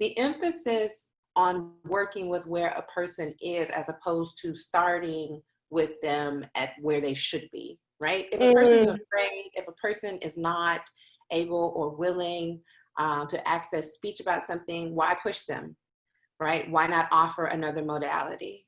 S2: The emphasis on working with where a person is as opposed to starting with them at where they should be, right? If a person is afraid, if a person is not able or willing to access speech about something, why push them, right? Why not offer another modality?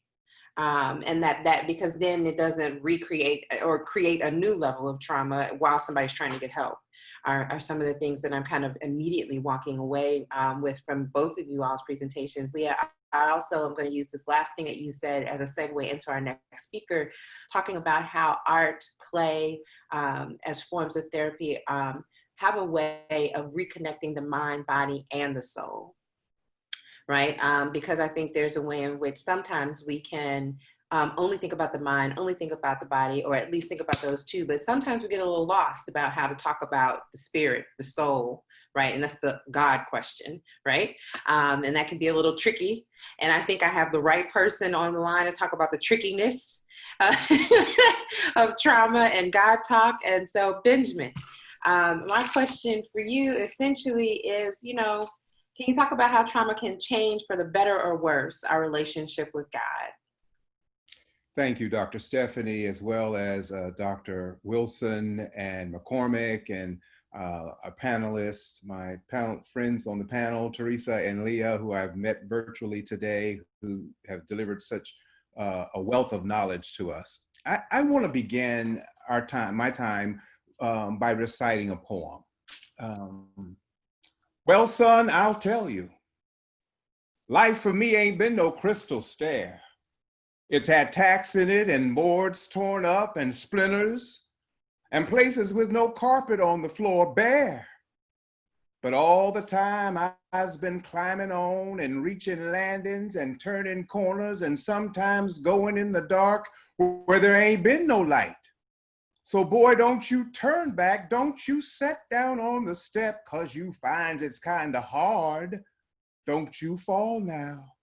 S2: And that because then it doesn't recreate or create a new level of trauma while somebody's trying to get help are some of the things that I'm kind of immediately walking away with from both of you all's presentations. Leah, I also am going to use this last thing that you said as a segue into our next speaker, talking about how art, play, as forms of therapy have a way of reconnecting the mind, body, and the soul. Right? Because I think there's a way in which sometimes we can only think about the mind, only think about the body, or at least think about those two. But sometimes we get a little lost about how to talk about the spirit, the soul, right? And that's the God question, right? And that can be a little tricky. And I think I have the right person on the line to talk about the trickiness of trauma and God talk. And so, Benjamin, my question for you essentially is, can you talk about how trauma can change for the better or worse our relationship with God?
S5: Thank you, Dr. Stephanie, as well as Dr. Wilson and McCormick and our panelists, my panel friends on the panel, Theresa and Leah, who I've met virtually today, who have delivered such a wealth of knowledge to us. I want to begin my time by reciting a poem. Well, son, I'll tell you, life for me ain't been no crystal stair. It's had tacks in it and boards torn up and splinters and places with no carpet on the floor bare. But all the time I've been climbing on and reaching landings and turning corners and sometimes going in the dark where there ain't been no light. So boy, don't you turn back, don't you set down on the step, 'cause you find it's kinda hard. Don't you fall now,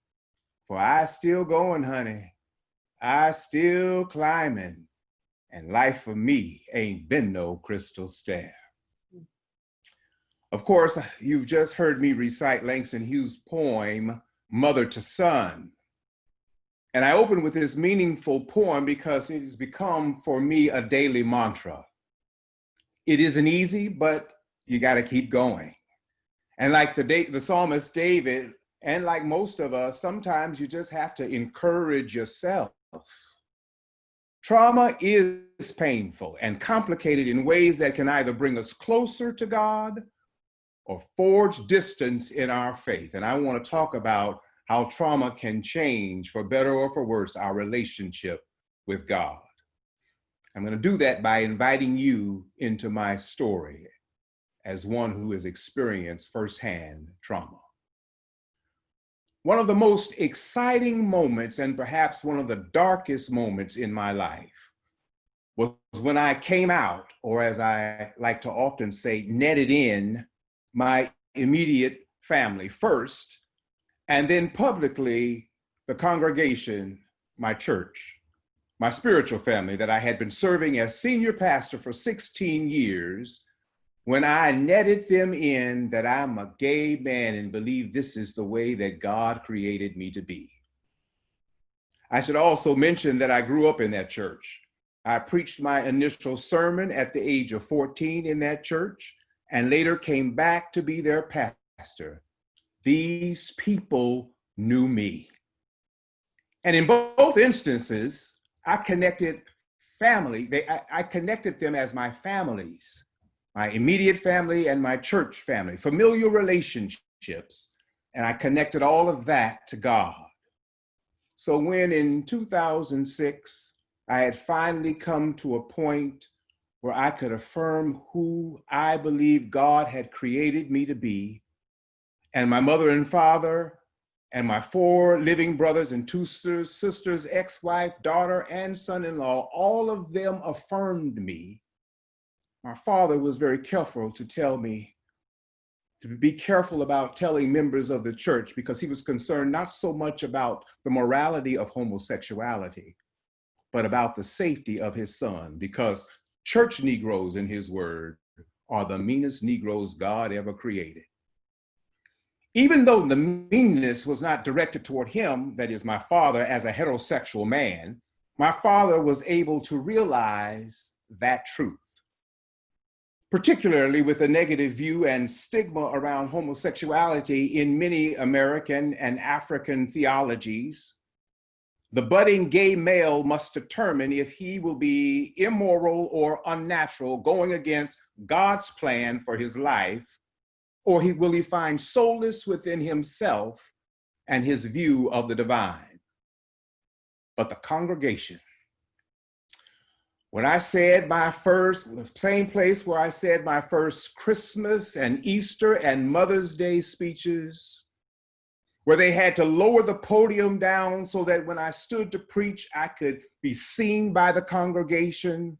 S5: for I still going, honey. I still climbing, and life for me ain't been no crystal stair. Of course, you've just heard me recite Langston Hughes' poem, Mother to Son. And I open with this meaningful poem because it has become for me a daily mantra. It isn't easy, but you got to keep going. And like the psalmist David, and like most of us, sometimes you just have to encourage yourself. Trauma is painful and complicated in ways that can either bring us closer to God or forge distance in our faith. And I want to talk about how trauma can change, for better or for worse, our relationship with God. I'm going to do that by inviting you into my story as one who has experienced firsthand trauma. One of the most exciting moments, and perhaps one of the darkest moments in my life, was when I came out, or as I like to often say, netted in my immediate family first, and then publicly the congregation, my church, my spiritual family that I had been serving as senior pastor for 16 years, when I netted them in that I'm a gay man and believe this is the way that God created me to be. I should also mention that I grew up in that church. I preached my initial sermon at the age of 14 in that church and later came back to be their pastor. These people knew me. And in both instances, I connected I connected them as my families, my immediate family and my church family, familial relationships, and I connected all of that to God. So when in 2006, I had finally come to a point where I could affirm who I believe God had created me to be. And my mother and father and my 4 living brothers and 2 sisters, ex-wife, daughter, and son-in-law, all of them affirmed me. My father was very careful to tell me to be careful about telling members of the church, because he was concerned not so much about the morality of homosexuality, but about the safety of his son, because church Negroes, in his word, are the meanest Negroes God ever created. Even though the meanness was not directed toward him, that is my father, as a heterosexual man, my father was able to realize that truth, particularly with the negative view and stigma around homosexuality in many American and African theologies. The budding gay male must determine if he will be immoral or unnatural, going against God's plan for his life, or will he find solace within himself and his view of the divine. But the congregation, when I said the same place where I said my first Christmas and Easter and Mother's Day speeches, where they had to lower the podium down so that when I stood to preach, I could be seen by the congregation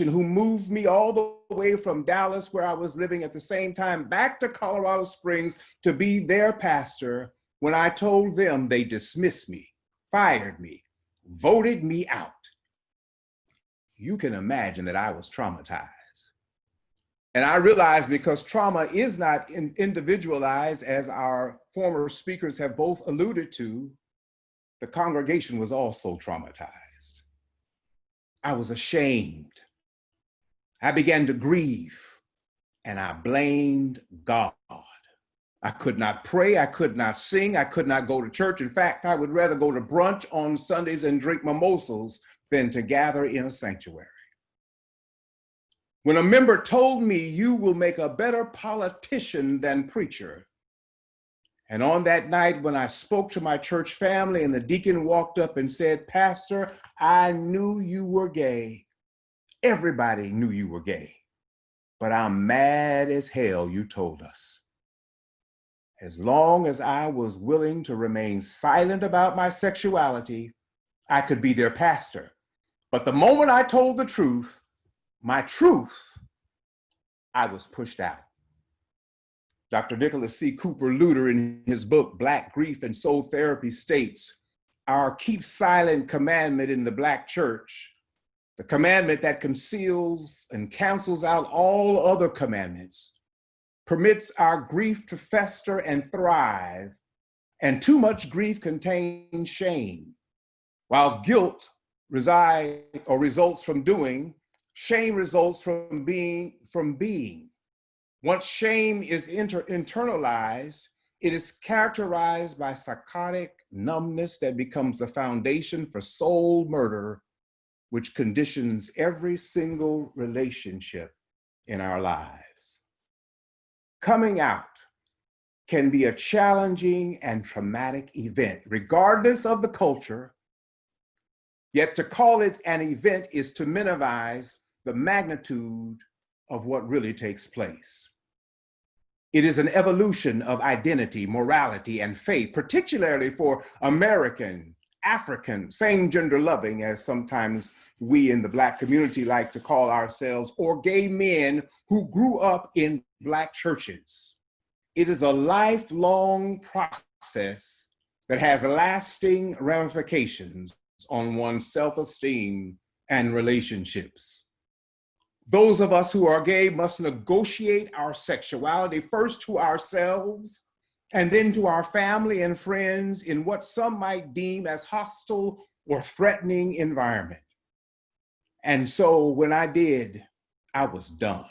S5: who moved me all the way from Dallas, where I was living at the same time, back to Colorado Springs to be their pastor. When I told them, they dismissed me, fired me, voted me out. You can imagine that I was traumatized. And I realized, because trauma is not individualized, as our former speakers have both alluded to, the congregation was also traumatized. I was ashamed. I began to grieve, and I blamed God. I could not pray, I could not sing, I could not go to church. In fact, I would rather go to brunch on Sundays and drink mimosas than to gather in a sanctuary. When a member told me, "You will make a better politician than preacher," and on that night when I spoke to my church family and the deacon walked up and said, "Pastor, I knew you were gay. Everybody knew you were gay, but I'm mad as hell you told us." As long as I was willing to remain silent about my sexuality, I could be their pastor. But the moment I told the truth, my truth, I was pushed out. Dr. Nicholas C. Cooper Luter, in his book, Black Grief and Soul Therapy, states, our keep silent commandment in the Black church, the commandment that conceals and cancels out all other commandments, permits our grief to fester and thrive, and too much grief contains shame. While guilt results from doing, shame results from being. Once shame is internalized, it is characterized by psychotic numbness that becomes the foundation for soul murder, which conditions every single relationship in our lives. Coming out can be a challenging and traumatic event, regardless of the culture. Yet to call it an event is to minimize the magnitude of what really takes place. It is an evolution of identity, morality, and faith, particularly for American, African, same-gender loving, as sometimes we in the Black community like to call ourselves, or gay men who grew up in Black churches. It is a lifelong process that has lasting ramifications on one's self-esteem and relationships. Those of us who are gay must negotiate our sexuality first to ourselves and then to our family and friends in what some might deem as hostile or threatening environment. And so when I did, I was done.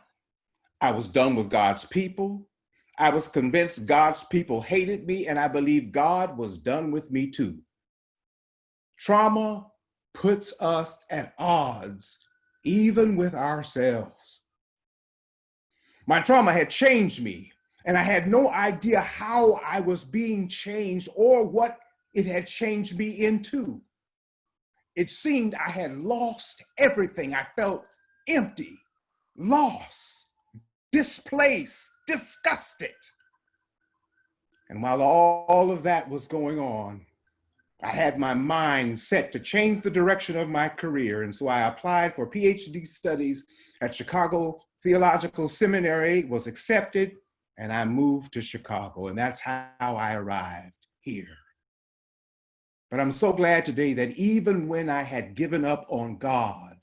S5: I was done with God's people. I was convinced God's people hated me, and I believe God was done with me too. Trauma puts us at odds even with ourselves. My trauma had changed me, and I had no idea how I was being changed or what it had changed me into. It seemed I had lost everything. I felt empty, lost, displaced, disgusted. And while all of that was going on, I had my mind set to change the direction of my career. And so I applied for PhD studies at Chicago Theological Seminary, was accepted, and I moved to Chicago. And that's how I arrived here. But I'm so glad today that even when I had given up on God,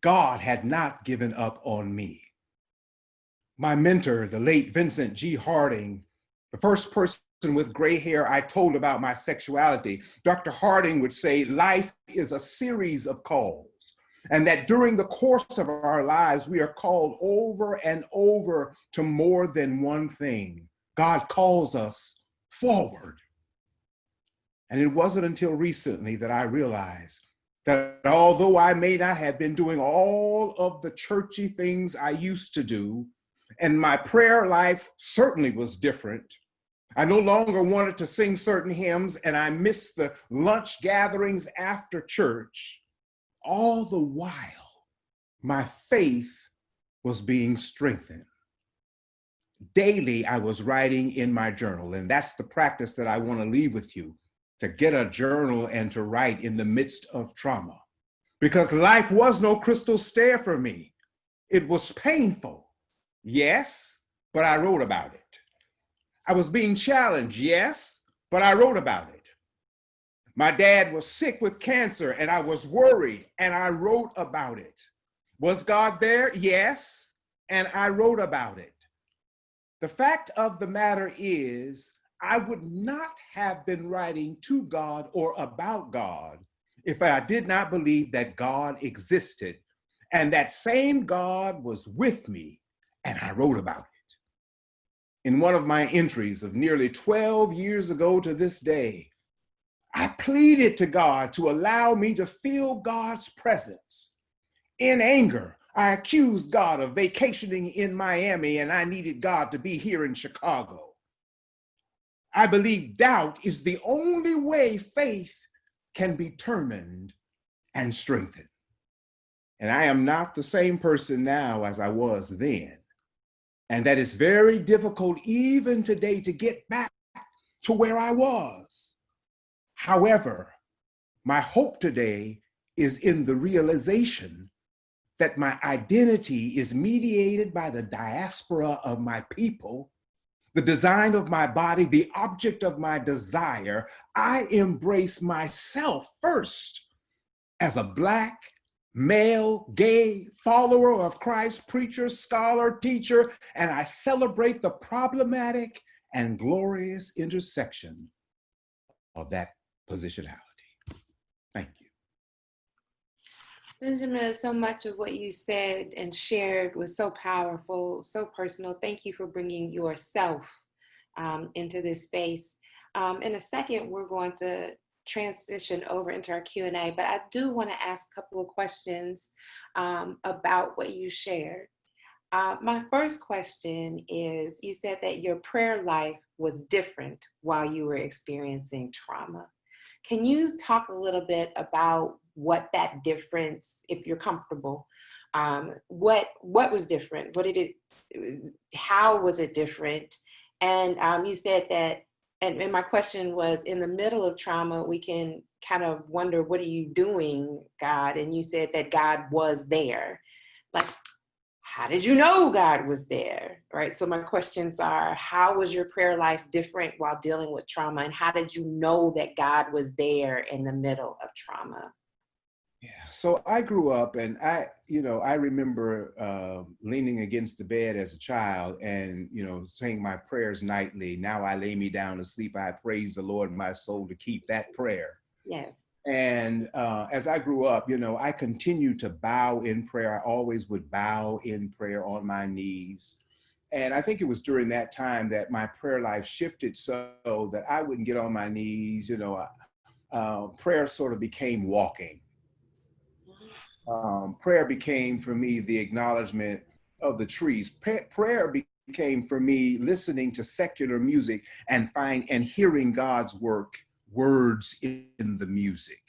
S5: God had not given up on me. My mentor, the late Vincent G. Harding, the first person with gray hair I told about my sexuality, Dr. Harding would say, life is a series of calls, and that during the course of our lives, we are called over and over to more than one thing. God calls us forward. And it wasn't until recently that I realized that although I may not have been doing all of the churchy things I used to do, and my prayer life certainly was different, I no longer wanted to sing certain hymns, and I missed the lunch gatherings after church. All the while, my faith was being strengthened. Daily, I was writing in my journal, and that's the practice that I want to leave with you, to get a journal and to write in the midst of trauma. Because life was no crystal stair for me. It was painful, yes, but I wrote about it. I was being challenged, yes, but I wrote about it. My dad was sick with cancer and I was worried and I wrote about it. Was God there? Yes, and I wrote about it. The fact of the matter is, I would not have been writing to God or about God if I did not believe that God existed and that same God was with me, and I wrote about it. In one of my entries of nearly 12 years ago to this day, I pleaded to God to allow me to feel God's presence. In anger, I accused God of vacationing in Miami and I needed God to be here in Chicago. I believe doubt is the only way faith can be determined and strengthened. And I am not the same person now as I was then. And that is very difficult even today to get back to where I was. However, my hope today is in the realization that my identity is mediated by the diaspora of my people, the design of my body, the object of my desire. I embrace myself first as a Black, male, gay, follower of Christ, preacher, scholar, teacher, and I celebrate the problematic and glorious intersection of that positionality. Thank you.
S2: Benjamin, so much of what you said and shared was so powerful, so personal. Thank you for bringing yourself into this space. In a second, we're going to transition over into our Q&A, but I do want to ask a couple of questions about what you shared. My first question is, you said that your prayer life was different while you were experiencing trauma. Can you talk a little bit about what that difference, if you're comfortable, what was different? How was it different? And you said that, and my question was, in the middle of trauma, we can kind of wonder, what are you doing, God? And you said that God was there. Like, how did you know God was there, right? So my questions are, how was your prayer life different while dealing with trauma? And how did you know that God was there in the middle of trauma?
S5: Yeah, so I grew up and I remember leaning against the bed as a child and, saying my prayers nightly. Now I lay me down to sleep. I praise the Lord, my soul, to keep that prayer.
S2: Yes.
S5: And as I grew up, I continued to bow in prayer. I always would bow in prayer on my knees. And I think it was during that time that my prayer life shifted so that I wouldn't get on my knees. Prayer sort of became walking. Prayer became for me the acknowledgement of the trees. Prayer became for me listening to secular music and hearing God's words in the music.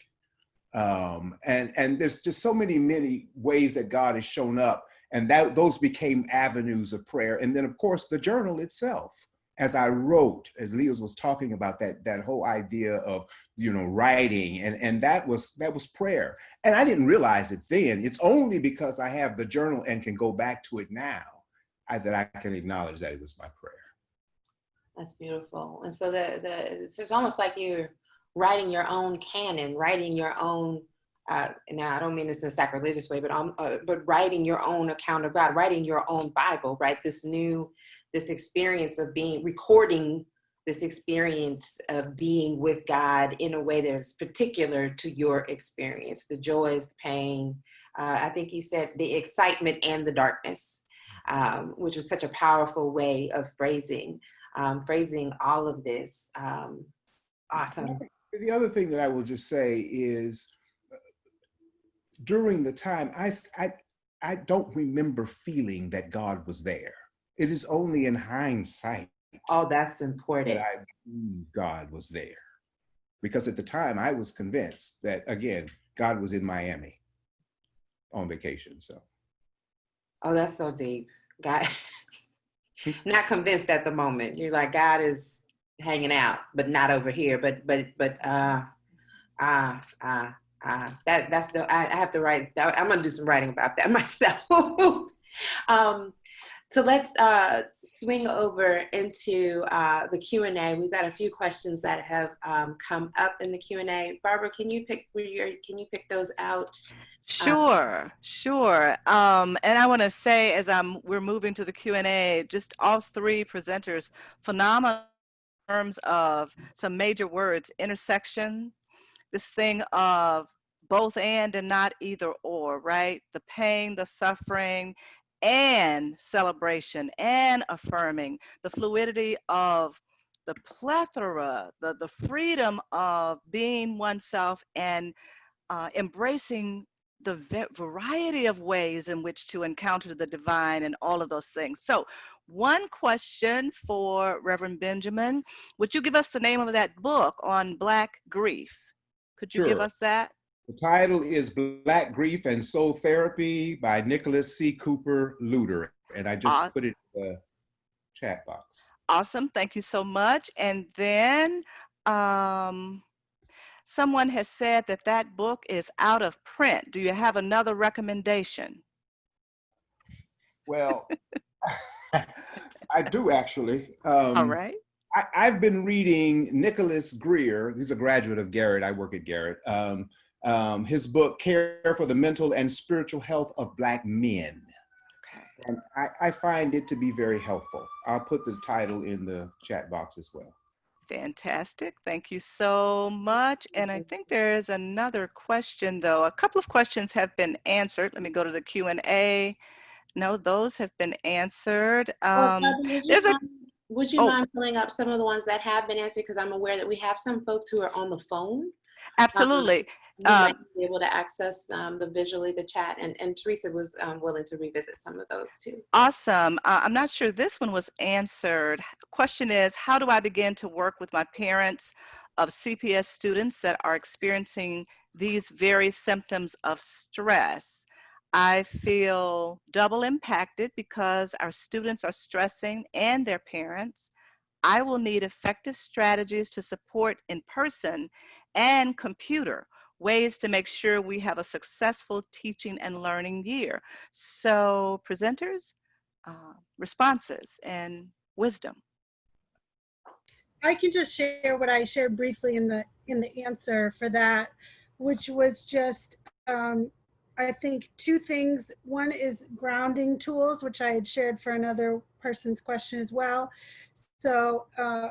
S5: And there's just so many ways that God has shown up, and that those became avenues of prayer. And then, of course, the journal itself. As I wrote, as Leos was talking about that whole idea of, writing, and that was prayer. And I didn't realize it then. It's only because I have the journal and can go back to it now that I can acknowledge that it was my prayer.
S2: That's beautiful. And so it's almost like you're writing your own canon, writing your own. Now, I don't mean this in a sacrilegious way, but writing your own account of God, writing your own Bible, right? This experience of recording this experience of being with God in a way that is particular to your experience, the joys, the pain. I think you said the excitement and the darkness, which was such a powerful way of phrasing all of this. Awesome.
S5: The other thing that I will just say is, during the time, I don't remember feeling that God was there. It is only in hindsight.
S2: Oh, that's important.
S5: That I believe God was there. Because at the time I was convinced that, again, God was in Miami on vacation. So. Oh,
S2: that's so deep. God, not convinced at the moment. You're like, God is hanging out, but not over here. That's I have to write. I'm gonna do some writing about that myself. So let's swing over into the Q&A. We've got a few questions that have come up in the Q&A. Barbara, can you pick those out?
S1: Sure. And I want to say, as we're moving to the Q&A, just all three presenters, phenomenal in terms of some major words: intersection, this thing of both and not either or, right? The pain, the suffering, and celebration and affirming, the fluidity of the plethora, the freedom of being oneself, and embracing the variety of ways in which to encounter the divine and all of those things. So one question for Reverend Benjamin: would you give us the name of that book on Black grief? Could you give us that?
S5: The title is Black Grief and Soul Therapy by Nicholas C. Cooper Luter. And I just put it in the chat box.
S1: Awesome. Thank you so much. And then someone has said that book is out of print. Do you have another recommendation?
S5: Well, I do actually.
S1: All right.
S5: I've been reading Nicholas Greer. He's a graduate of Garrett. I work at Garrett. His book, Care for the Mental and Spiritual Health of Black Men.
S1: Okay.
S5: And I find it to be very helpful. I'll put the title in the chat box as well.
S1: Fantastic. Thank you so much. And I think there is another question, though. A couple of questions have been answered. Let me go to the Q&A. No, those have been answered.
S2: Would you mind pulling up some of the ones that have been answered? Because I'm aware that we have some folks who are on the phone.
S1: Absolutely.
S2: You might be able to access the chat, and Theresa was willing to revisit some of those too.
S1: Awesome. I'm not sure this one was answered. Question is, how do I begin to work with my parents of CPS students that are experiencing these very symptoms of stress? I feel double impacted because our students are stressing and their parents. I will need effective strategies to support in person and computer ways to make sure we have a successful teaching and learning year. So presenters, responses and wisdom.
S3: I can just share what I shared briefly in the answer for that, which was just I think two things. One is grounding tools, which I had shared for another person's question as well. So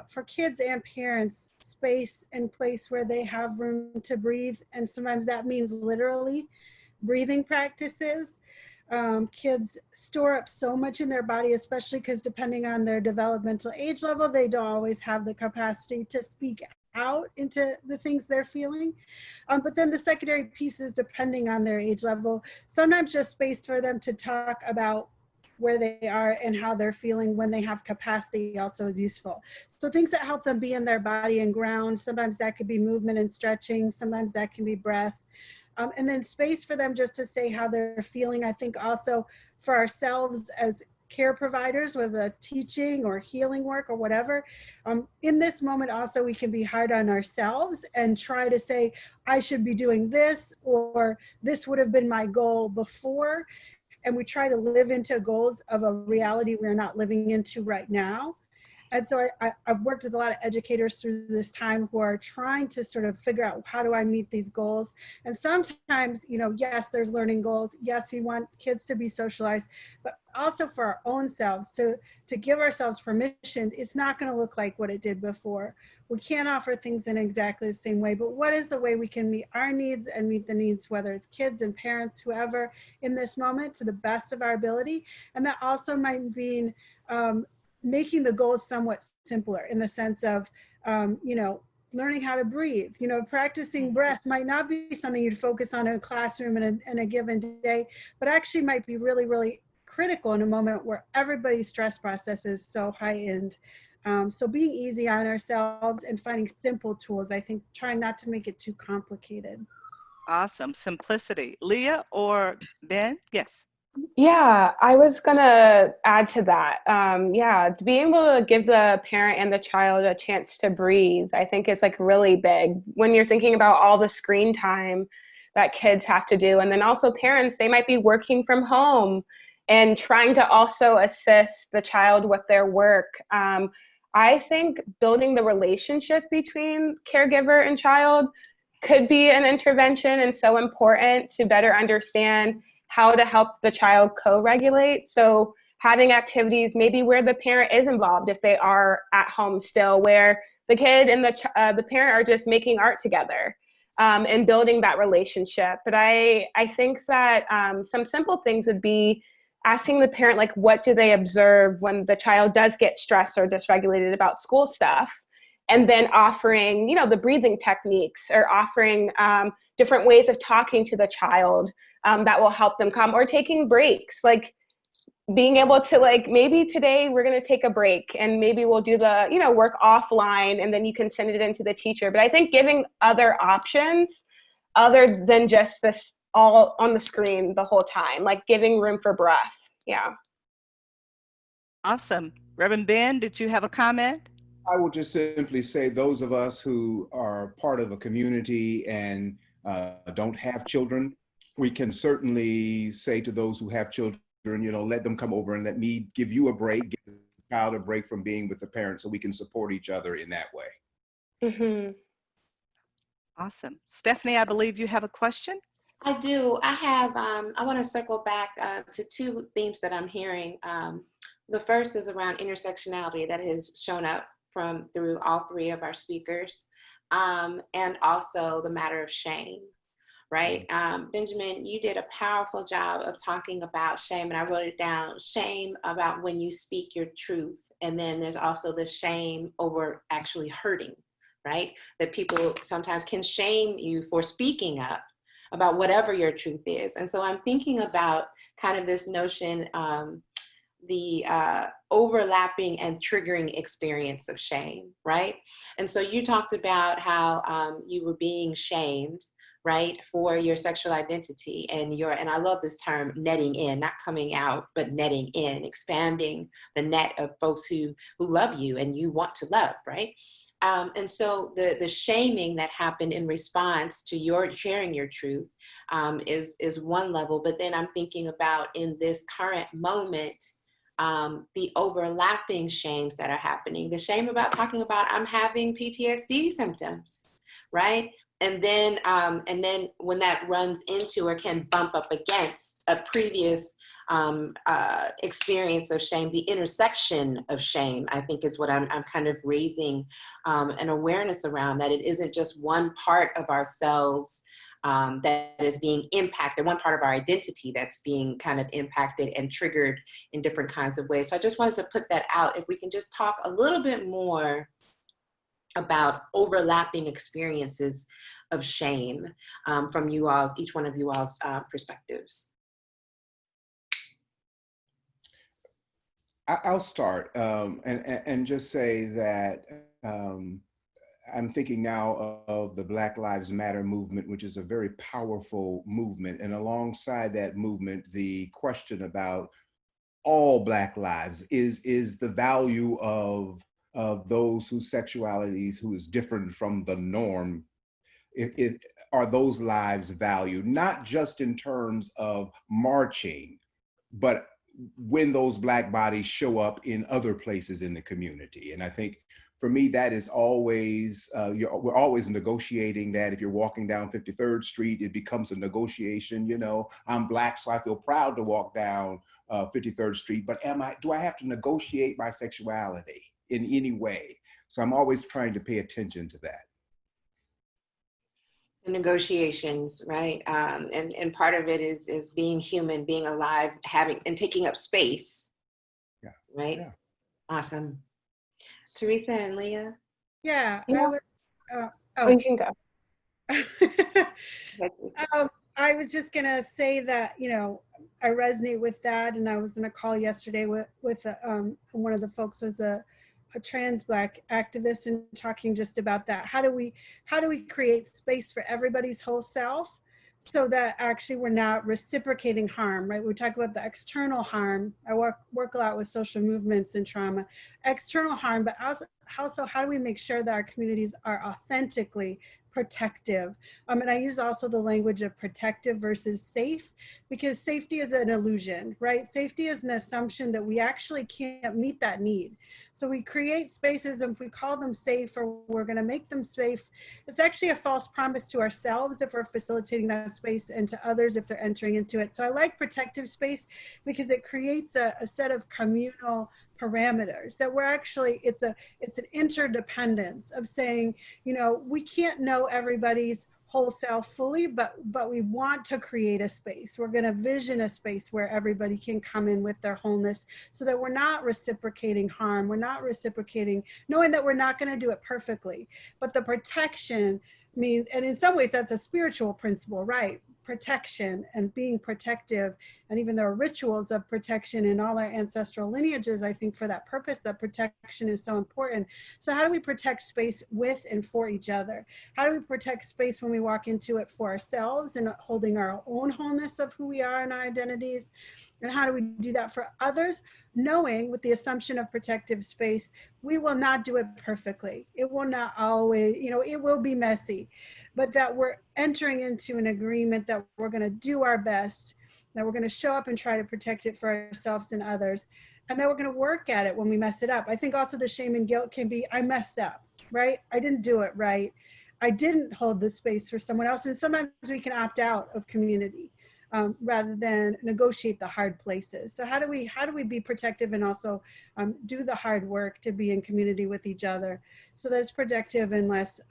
S3: for kids and parents, space and place where they have room to breathe, and sometimes that means literally breathing practices. Kids store up so much in their body, especially because depending on their developmental age level, they don't always have the capacity to speak out into the things they're feeling. But then the secondary piece is, depending on their age level, sometimes just space for them to talk about where they are and how they're feeling when they have capacity also is useful. So things that help them be in their body and ground, sometimes that could be movement and stretching, sometimes that can be breath. And then space for them just to say how they're feeling. I think also for ourselves as care providers, whether that's teaching or healing work or whatever, in this moment also we can be hard on ourselves and try to say, I should be doing this, or this would have been my goal before. And we try to live into goals of a reality we're not living into right now. And so I've worked with a lot of educators through this time who are trying to sort of figure out, how do I meet these goals? And sometimes, you know, yes, there's learning goals. Yes, we want kids to be socialized, but also for our own selves to give ourselves permission. It's not going to look like what it did before. We can't offer things in exactly the same way, but what is the way we can meet our needs and meet the needs, whether it's kids and parents, whoever, in this moment to the best of our ability? And that also might mean making the goals somewhat simpler in the sense of, you know, learning how to breathe. You know, practicing breath might not be something you'd focus on in a classroom in a given day, but actually might be really, really critical in a moment where everybody's stress process is so heightened. So being easy on ourselves and finding simple tools, I think, trying not to make it too complicated.
S1: Awesome. Simplicity. Leah or Ben? Yes.
S4: Yeah, I was gonna add to that. Yeah, to be able to give the parent and the child a chance to breathe, I think it's like really big when you're thinking about all the screen time that kids have to do. And then also parents, they might be working from home and trying to also assist the child with their work. I think building the relationship between caregiver and child could be an intervention and so important to better understand how to help the child co-regulate. So having activities maybe where the parent is involved if they are at home still, where the kid and the parent are just making art together and building that relationship. But I think that some simple things would be asking the parent, like, what do they observe when the child does get stressed or dysregulated about school stuff? And then offering, you know, the breathing techniques or offering different ways of talking to the child that will help them calm, or taking breaks, like being able to, like, maybe today we're going to take a break and maybe we'll do the, you know, work offline and then you can send it into the teacher. But I think giving other options other than just this all on the screen the whole time, like giving room for breath. Yeah.
S1: Awesome. Reverend Ben, did you have a comment?
S5: I will just simply say those of us who are part of a community and don't have children, we can certainly say to those who have children, you know, let them come over and let me give you a break, give the child a break from being with the parents so we can support each other in that way.
S4: Mm-hmm.
S1: Awesome. Stephanie, I believe you have a question.
S2: I do. I have, I want to circle back to two themes that I'm hearing. The first is around intersectionality that has shown up through all three of our speakers, and also the matter of shame, right? Benjamin, you did a powerful job of talking about shame, and I wrote it down, shame about when you speak your truth. And then there's also the shame over actually hurting, right? That people sometimes can shame you for speaking up about whatever your truth is. And so I'm thinking about kind of this notion, the overlapping and triggering experience of shame, right? And so you talked about how you were being shamed, right, for your sexual identity and I love this term, netting in, not coming out, but netting in, expanding the net of folks who love you and you want to love, right? And so the shaming that happened in response to your sharing your truth is one level, but then I'm thinking about in this current moment, the overlapping shames that are happening, the shame about talking about I'm having PTSD symptoms, right? And then when that runs into or can bump up against a previous experience of shame, the intersection of shame, I think is what I'm kind of raising an awareness around, that it isn't just one part of ourselves that is being impacted, one part of our identity that's being kind of impacted and triggered in different kinds of ways. So I just wanted to put that out. If we can just talk a little bit more about overlapping experiences of shame from each one of you all's perspectives.
S5: I'll start and just say that I'm thinking now of the Black Lives Matter movement, which is a very powerful movement. And alongside that movement, the question about all Black lives is the value of those whose sexualities, who is different from the norm, are those lives valued, not just in terms of marching, but when those Black bodies show up in other places in the community. And I think for me, that is always, we're always negotiating that. If you're walking down 53rd Street, it becomes a negotiation. You know, I'm Black, so I feel proud to walk down 53rd Street, but do I have to negotiate my sexuality in any way? So I'm always trying to pay attention to that.
S2: The negotiations, right? And part of it is being human, being alive, having and taking up space.
S5: Yeah.
S2: Right?
S5: Yeah.
S2: Awesome. Theresa and Leah?
S3: Yeah,
S4: Yeah.
S3: I
S4: You can go.
S3: I was just gonna say that, you know, I resonate with that, and I was in a call yesterday with one of the folks was a trans Black activist, and talking just about that. How do we create space for everybody's whole self, so that actually we're not reciprocating harm, right? We talk about the external harm. I work a lot with social movements and trauma, external harm, but also how do we make sure that our communities are authentically protective? And I use also the language of protective versus safe, because safety is an illusion, right? Safety is an assumption that we actually can't meet that need. So we create spaces, and if we call them safe, or we're going to make them safe, it's actually a false promise to ourselves if we're facilitating that space, and to others if they're entering into it. So I like protective space because it creates a set of communal parameters that we're actually, it's an interdependence of saying, you know, we can't know everybody's whole self fully, but we want to create a space. We're going to vision a space where everybody can come in with their wholeness, so that we're not reciprocating harm. We're not reciprocating, knowing that we're not going to do it perfectly, but the protection means, and in some ways that's a spiritual principle, right? Protection and being protective, and even there are rituals of protection in all our ancestral lineages, I think, for that purpose, that protection is so important. So how do we protect space with and for each other? How do we protect space when we walk into it for ourselves and holding our own wholeness of who we are and our identities? And how do we do that for others, knowing with the assumption of protective space, we will not do it perfectly. It will not always, you know, it will be messy, but that we're entering into an agreement that we're going to do our best, that we're going to show up and try to protect it for ourselves and others, and that we're going to work at it when we mess it up. I think also the shame and guilt can be, I messed up, right? I didn't do it right. I didn't hold the space for someone else. And sometimes we can opt out of community rather than negotiate the hard places. So how do we be protective and also do the hard work to be in community with each other, so that it's productive and less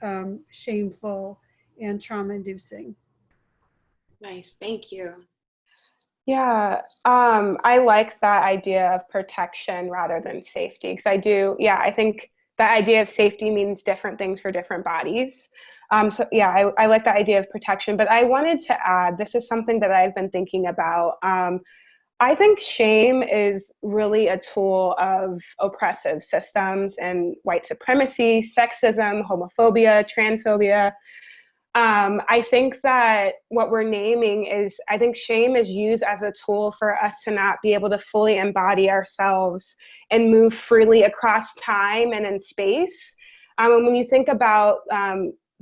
S3: shameful and trauma-inducing?
S2: Nice, thank you.
S4: Yeah, I like that idea of protection rather than safety, because I think the idea of safety means different things for different bodies. So yeah, I like the idea of protection, but I wanted to add, this is something that I've been thinking about. I think shame is really a tool of oppressive systems and white supremacy, sexism, homophobia, transphobia. I think that what we're naming is, I think shame is used as a tool for us to not be able to fully embody ourselves and move freely across time and in space. And when you think about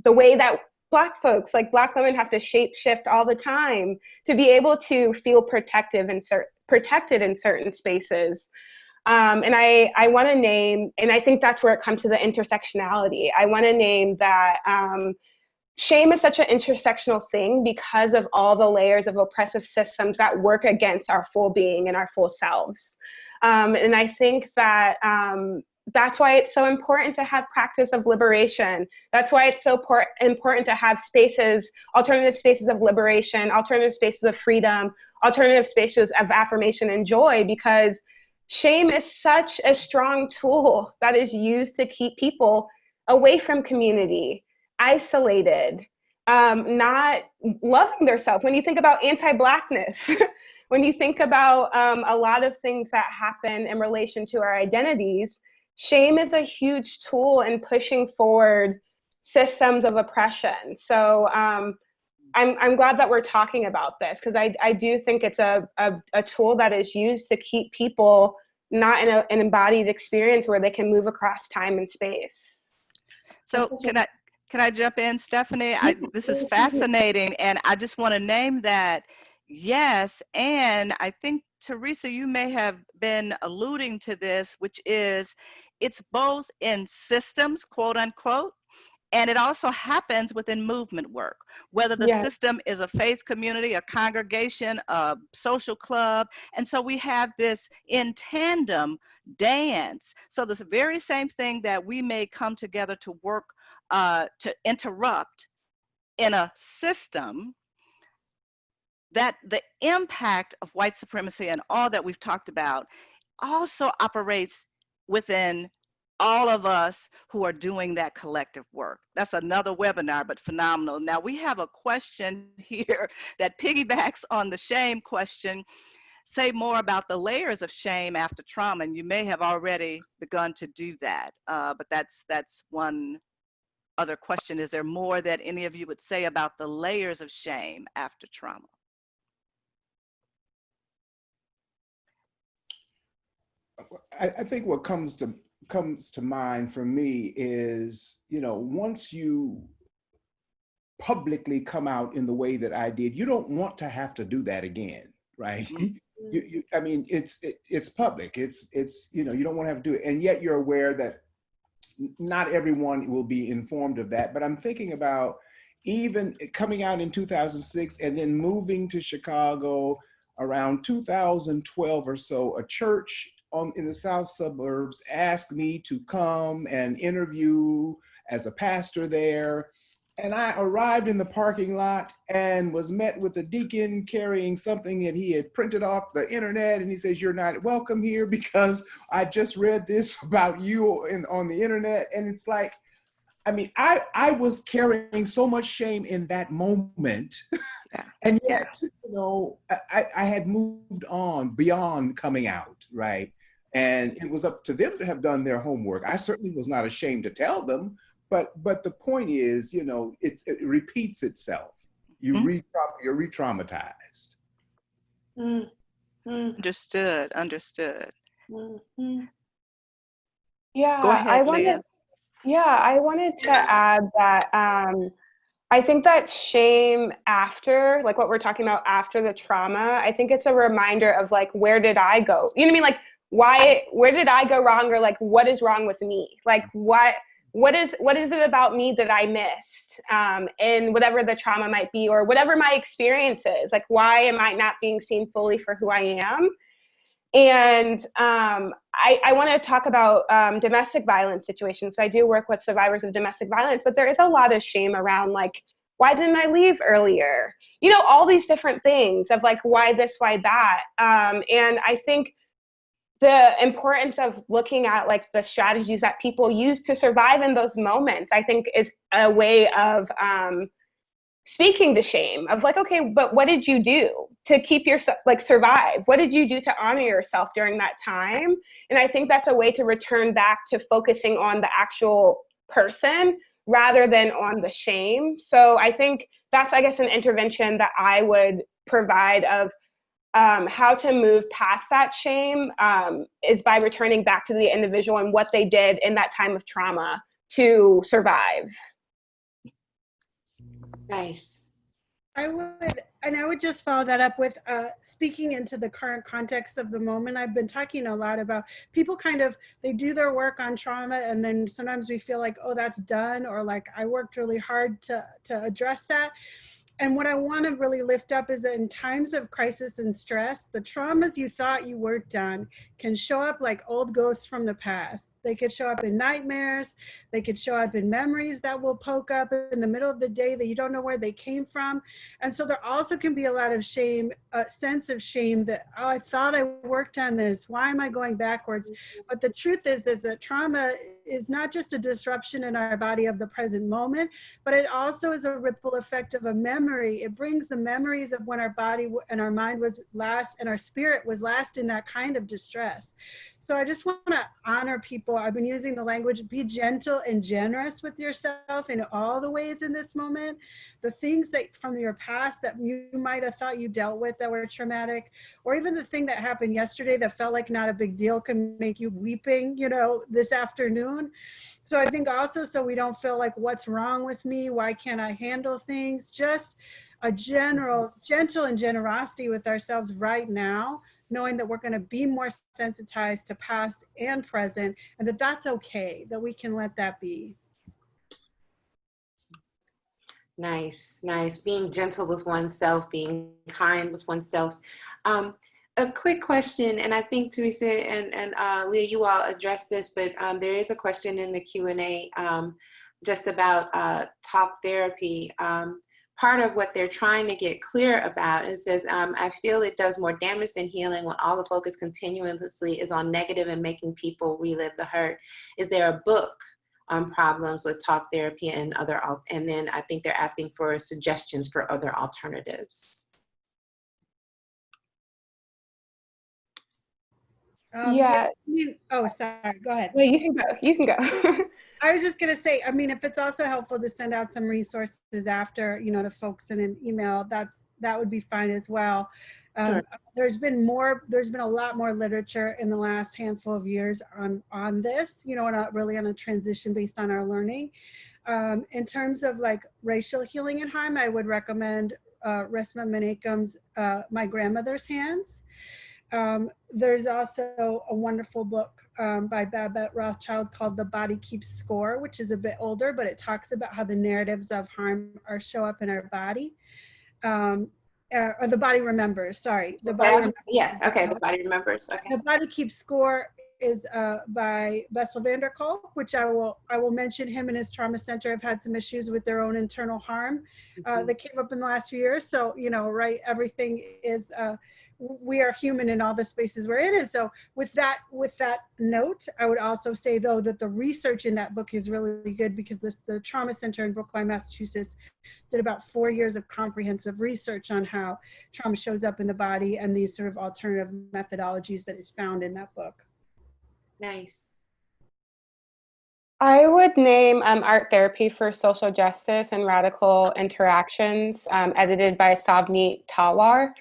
S4: the way that Black folks, like Black women, have to shape shift all the time to be able to feel protected in certain spaces. And I want to name, and I think that's where it comes to the intersectionality. I want to name that shame is such an intersectional thing because of all the layers of oppressive systems that work against our full being and our full selves. And I think that that's why it's so important to have practice of liberation. That's why it's so important to have spaces, alternative spaces of liberation, alternative spaces of freedom, alternative spaces of affirmation and joy, because shame is such a strong tool that is used to keep people away from community, isolated, not loving themselves. When you think about anti-Blackness, when you think about a lot of things that happen in relation to our identities, shame is a huge tool in pushing forward systems of oppression. So I'm glad that we're talking about this, because I do think it's a tool that is used to keep people not in an embodied experience where they can move across time and space.
S1: So can I jump in, Stephanie? This is fascinating, and I just want to name that. Yes, and I think, Theresa, you may have been alluding to this, which is it's both in systems, quote unquote, and it also happens within movement work, whether the system is a faith community, a congregation, a social club. And so we have this in tandem dance. So this very same thing that we may come together to work to interrupt in a system, that the impact of white supremacy and all that we've talked about also operates within all of us who are doing that collective work. That's another webinar, but phenomenal. Now we have a question here that piggybacks on the shame question. Say more about the layers of shame after trauma, and you may have already begun to do that, but that's one other question. Is there more that any of you would say about the layers of shame after trauma?
S5: I think what comes to mind for me is, once you publicly come out in the way that I did, you don't want to have to do that again, right? I mean, it's public. It's you don't want to have to do it, and yet you're aware that not everyone will be informed of that. But I'm thinking about even coming out in 2006 and then moving to Chicago around 2012 or so. A church in the south suburbs asked me to come and interview as a pastor there. And I arrived in the parking lot and was met with a deacon carrying something that he had printed off the internet. And he says, "You're not welcome here because I just read this about you on the internet." And it's like, I mean, I was carrying so much shame in that moment. And yet, I had moved on beyond coming out, right? And it was up to them to have done their homework. I certainly was not ashamed to tell them. But the point is, it repeats itself. You're re-traumatized.
S1: Understood.
S4: Yeah,
S1: Go ahead, Leah.
S4: I wanted to add that I think that shame after, like what we're talking about after the trauma, I think it's a reminder of like, where did I go? You know what I mean? Like, where did I go wrong? Or like, what is wrong with me? Like, what is it about me that I missed in whatever the trauma might be, or whatever my experience is? Like, why am I not being seen fully for who I am? And I want to talk about domestic violence situations. So I do work with survivors of domestic violence, but there is a lot of shame around, like, why didn't I leave earlier? All these different things of like, why this, why that? And I think the importance of looking at like the strategies that people use to survive in those moments, I think is a way of speaking to shame of like, okay, but what did you do to keep yourself, like, survive? What did you do to honor yourself during that time? And I think that's a way to return back to focusing on the actual person rather than on the shame. So I think that's, I guess, an intervention that I would provide of how to move past that shame is by returning back to the individual and what they did in that time of trauma to survive.
S2: Nice.
S3: I would just follow that up with speaking into the current context of the moment. I've been talking a lot about people they do their work on trauma, and then sometimes we feel like, oh, that's done, or like I worked really hard to address that. And what I want to really lift up is that in times of crisis and stress, the traumas you thought you worked on can show up like old ghosts from the past. They could show up in nightmares. They could show up in memories that will poke up in the middle of the day that you don't know where they came from. And so there also can be a lot of shame, a sense of shame that, oh, I thought I worked on this. Why am I going backwards? But the truth is that trauma is not just a disruption in our body of the present moment, but it also is a ripple effect of a memory. It brings the memories of when our body and our mind was last and our spirit was last in that kind of distress. So I just want to honor people. I've been using the language, be gentle and generous with yourself in all the ways in this moment. The things that from your past that you might have thought you dealt with that were traumatic, or even the thing that happened yesterday that felt like not a big deal can make you weeping, you know, this afternoon. So I think also, so we don't feel like, what's wrong with me? Why can't I handle things? Just a gentle and generosity with ourselves right now, knowing that we're going to be more sensitized to past and present, and that that's okay, that we can let that be.
S2: Nice, nice. Being gentle with oneself, being kind with oneself. A quick question, and I think Theresa and Leah, you all addressed this, but there is a question in the Q&A just about talk therapy. Part of what they're trying to get clear about, it says, I feel it does more damage than healing when all the focus continuously is on negative and making people relive the hurt. Is there a book on problems with talk therapy and other, and then I think they're asking for suggestions for other alternatives.
S4: Yeah.
S3: Oh, sorry, go ahead.
S4: No, you can go. You can go.
S3: I was just going to say, I mean, if it's also helpful to send out some resources after, you know, to folks in an email, that would be fine as well.
S2: Sure.
S3: There's been a lot more literature in the last handful of years on this, you know, and really on a transition based on our learning. In terms of like racial healing and harm, I would recommend Resmaa Menakem's My Grandmother's Hands. There's also a wonderful book by Babette Rothschild called The Body Keeps Score, which is a bit older, but it talks about how the narratives of harm show up in our body. Or The Body Remembers, sorry. The Body Remembers.
S2: Yeah, okay, The Body Remembers, okay.
S3: The Body Keeps Score is by Bessel van der Kolk, which I will mention. Him and his trauma center have had some issues with their own internal harm that came up in the last few years. So, you know, right, everything is, we are human in all the spaces we're in. And so with that note, I would also say though that the research in that book is really good, because the trauma center in Brookline, Massachusetts did about 4 years of comprehensive research on how trauma shows up in the body and these sort of alternative methodologies that is found in that book. Nice.
S4: I would name Art Therapy for Social Justice and Radical Interactions, edited by Savneet Talwar.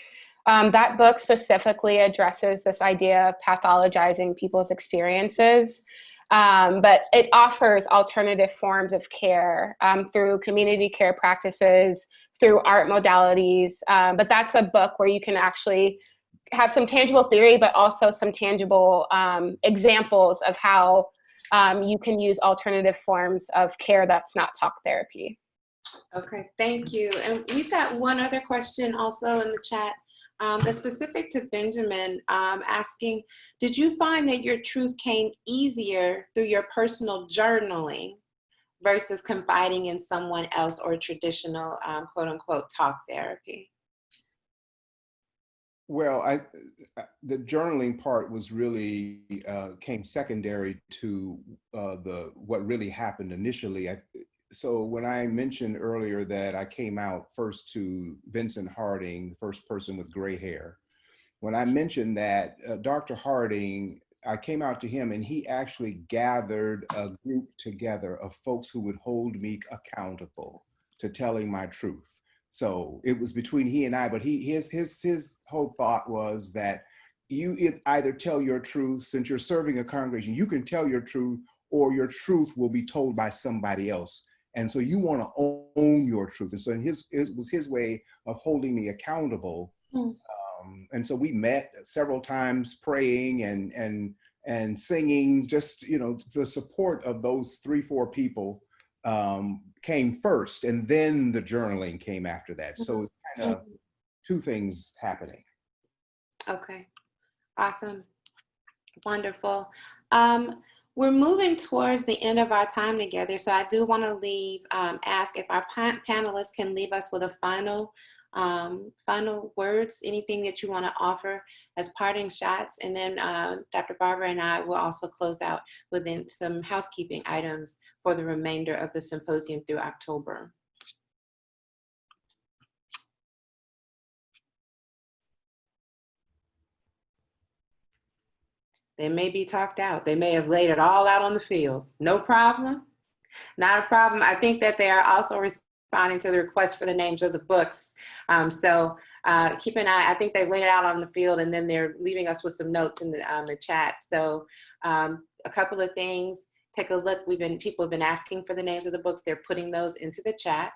S4: That book specifically addresses this idea of pathologizing people's experiences, but it offers alternative forms of care through community care practices, through art modalities. But that's a book where you can actually have some tangible theory, but also some tangible examples of how you can use alternative forms of care that's not talk therapy.
S2: Okay, thank you. And we've got one other question also in the chat that's specific to Benjamin, asking, did you find that your truth came easier through your personal journaling versus confiding in someone else or traditional quote unquote talk therapy?
S5: Well, the journaling part was really came secondary to what really happened initially. So when I mentioned earlier that I came out first to Vincent Harding, the first person with gray hair, when I mentioned that Dr. Harding, I came out to him and he actually gathered a group together of folks who would hold me accountable to telling my truth. So it was between he and I, but his whole thought was that you either tell your truth, since you're serving a congregation, you can tell your truth, or your truth will be told by somebody else. And so you want to own your truth. And so it was his way of holding me accountable. And so we met several times praying and singing, just, you know, the support of those 3-4 people came first, and then the journaling came after that. So it's kind of two things happening.
S2: Okay, awesome, wonderful. We're moving towards the end of our time together, so I do want to ask if our panelists can leave us with a final final words, anything that you want to offer as parting shots, and then Dr. Barbara and I will also close out with some housekeeping items for the remainder of the symposium through October. They may be talked out. They may have laid it all out on the field. No problem. Not a problem. I think that they are also responding to the request for the names of the books. So keep an eye. I think they laid it out on the field, and then they're leaving us with some notes in the chat. So a couple of things. Take a look. People have been asking for the names of the books. They're putting those into the chat.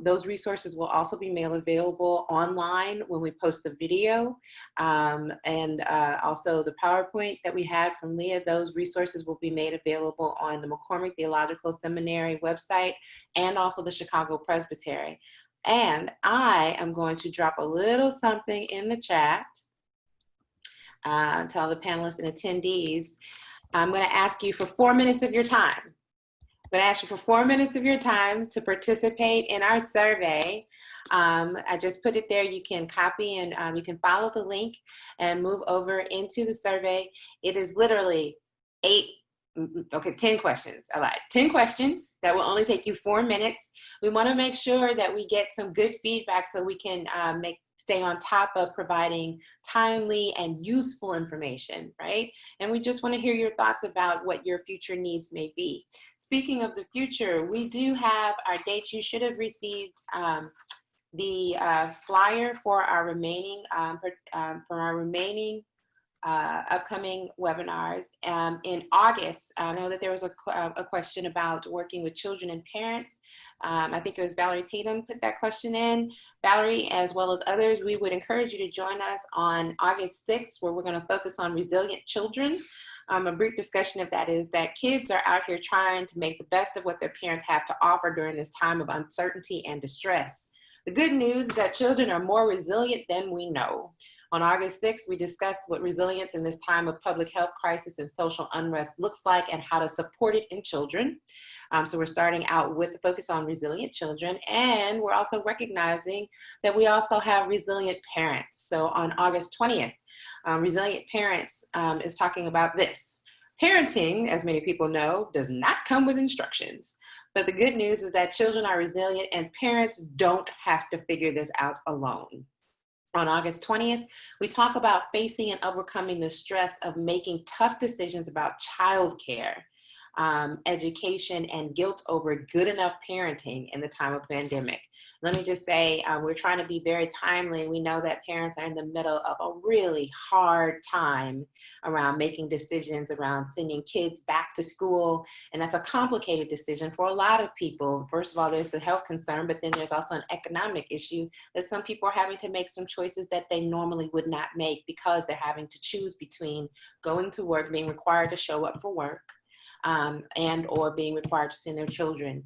S2: Those resources will also be made available online when we post the video, and also the PowerPoint that we had from Leah. Those resources will be made available on the McCormick Theological Seminary website and also the Chicago Presbytery. And I am going to drop a little something in the chat to all the panelists and attendees. I'm going to ask you for 4 minutes of your time. I'm going to ask you for 4 minutes of your time to participate in our survey. I just put it there. You can copy and you can follow the link and move over into the survey. It is literally 10 questions. I lied. 10 questions that will only take you 4 minutes. We want to make sure that we get some good feedback so we can stay on top of providing timely and useful information, right? And we just want to hear your thoughts about what your future needs may be. Speaking of the future, we do have our dates. You should have received the flyer for our remaining upcoming webinars. In August, I know that there was a question about working with children and parents. I think it was Valerie Tatum put that question in. Valerie, as well as others, we would encourage you to join us on August 6th, where we're going to focus on resilient children. A brief discussion of that is that kids are out here trying to make the best of what their parents have to offer during this time of uncertainty and distress. The good news is that children are more resilient than we know. On August 6th, we discussed what resilience in this time of public health crisis and social unrest looks like and how to support it in children. So we're starting out with the focus on resilient children, and we're also recognizing that we also have resilient parents. So on August 20th, Resilient Parents is talking about this. Parenting, as many people know, does not come with instructions. But the good news is that children are resilient and parents don't have to figure this out alone. On August 20th, we talk about facing and overcoming the stress of making tough decisions about childcare, education, and guilt over good enough parenting in the time of pandemic. Let me just say, we're trying to be very timely. We know that parents are in the middle of a really hard time around making decisions around sending kids back to school. And that's a complicated decision for a lot of people. First of all, there's the health concern, but then there's also an economic issue that some people are having to make some choices that they normally would not make because they're having to choose between going to work, being required to show up for work, and or being required to send their children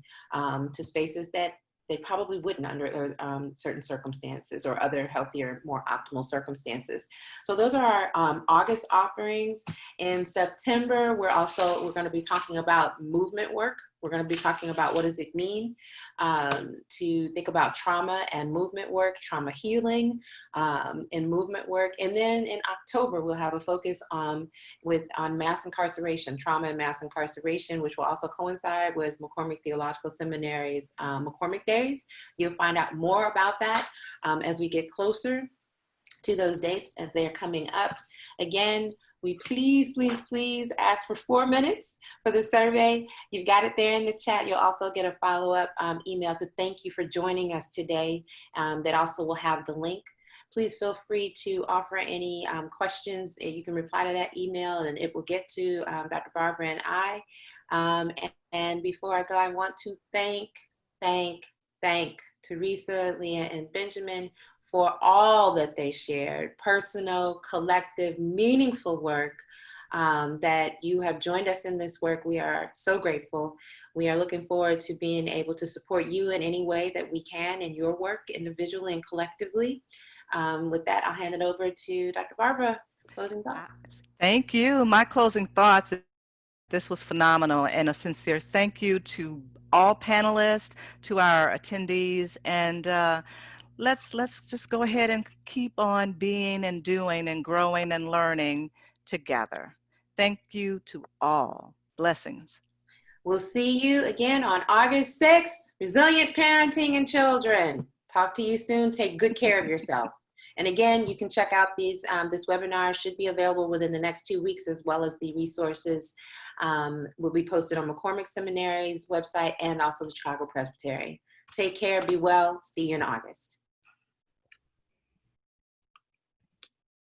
S2: to spaces that they probably wouldn't under certain circumstances or other healthier, more optimal circumstances. So those are our August offerings. In September, we're going to be talking about movement work. We're going to be talking about what does it mean to think about trauma and movement work, trauma healing and movement work. And then in October, we'll have a focus on mass incarceration, trauma and mass incarceration, which will also coincide with McCormick Theological Seminary's McCormick Days. You'll find out more about that as we get closer to those dates as they are coming up. Again, we please ask for 4 minutes for the survey. You've got it there in the chat. You'll also get a follow-up email to thank you for joining us today. That also will have the link. Please feel free to offer any questions. You can reply to that email and it will get to Dr. Barbara and I. And before I go, I want to thank Theresa, Leah, and Benjamin for all that they shared, personal, collective, meaningful work, that you have joined us in this work. We are so grateful. We are looking forward to being able to support you in any way that we can in your work, individually and collectively. With that, I'll hand it over to Dr. Barbara for closing thoughts.
S1: Thank you. My closing thoughts, this was phenomenal, and a sincere thank you to all panelists, to our attendees, and let's just go ahead and keep on being and doing and growing and learning together. Thank you to all. Blessings.
S2: We'll see you again on August 6th. Resilient Parenting and Children. Talk to you soon. Take good care of yourself. And again, you can check out these. This webinar should be available within the next 2 weeks, as well as the resources will be posted on McCormick Seminary's website and also the Chicago Presbytery. Take care, be well. See you in August.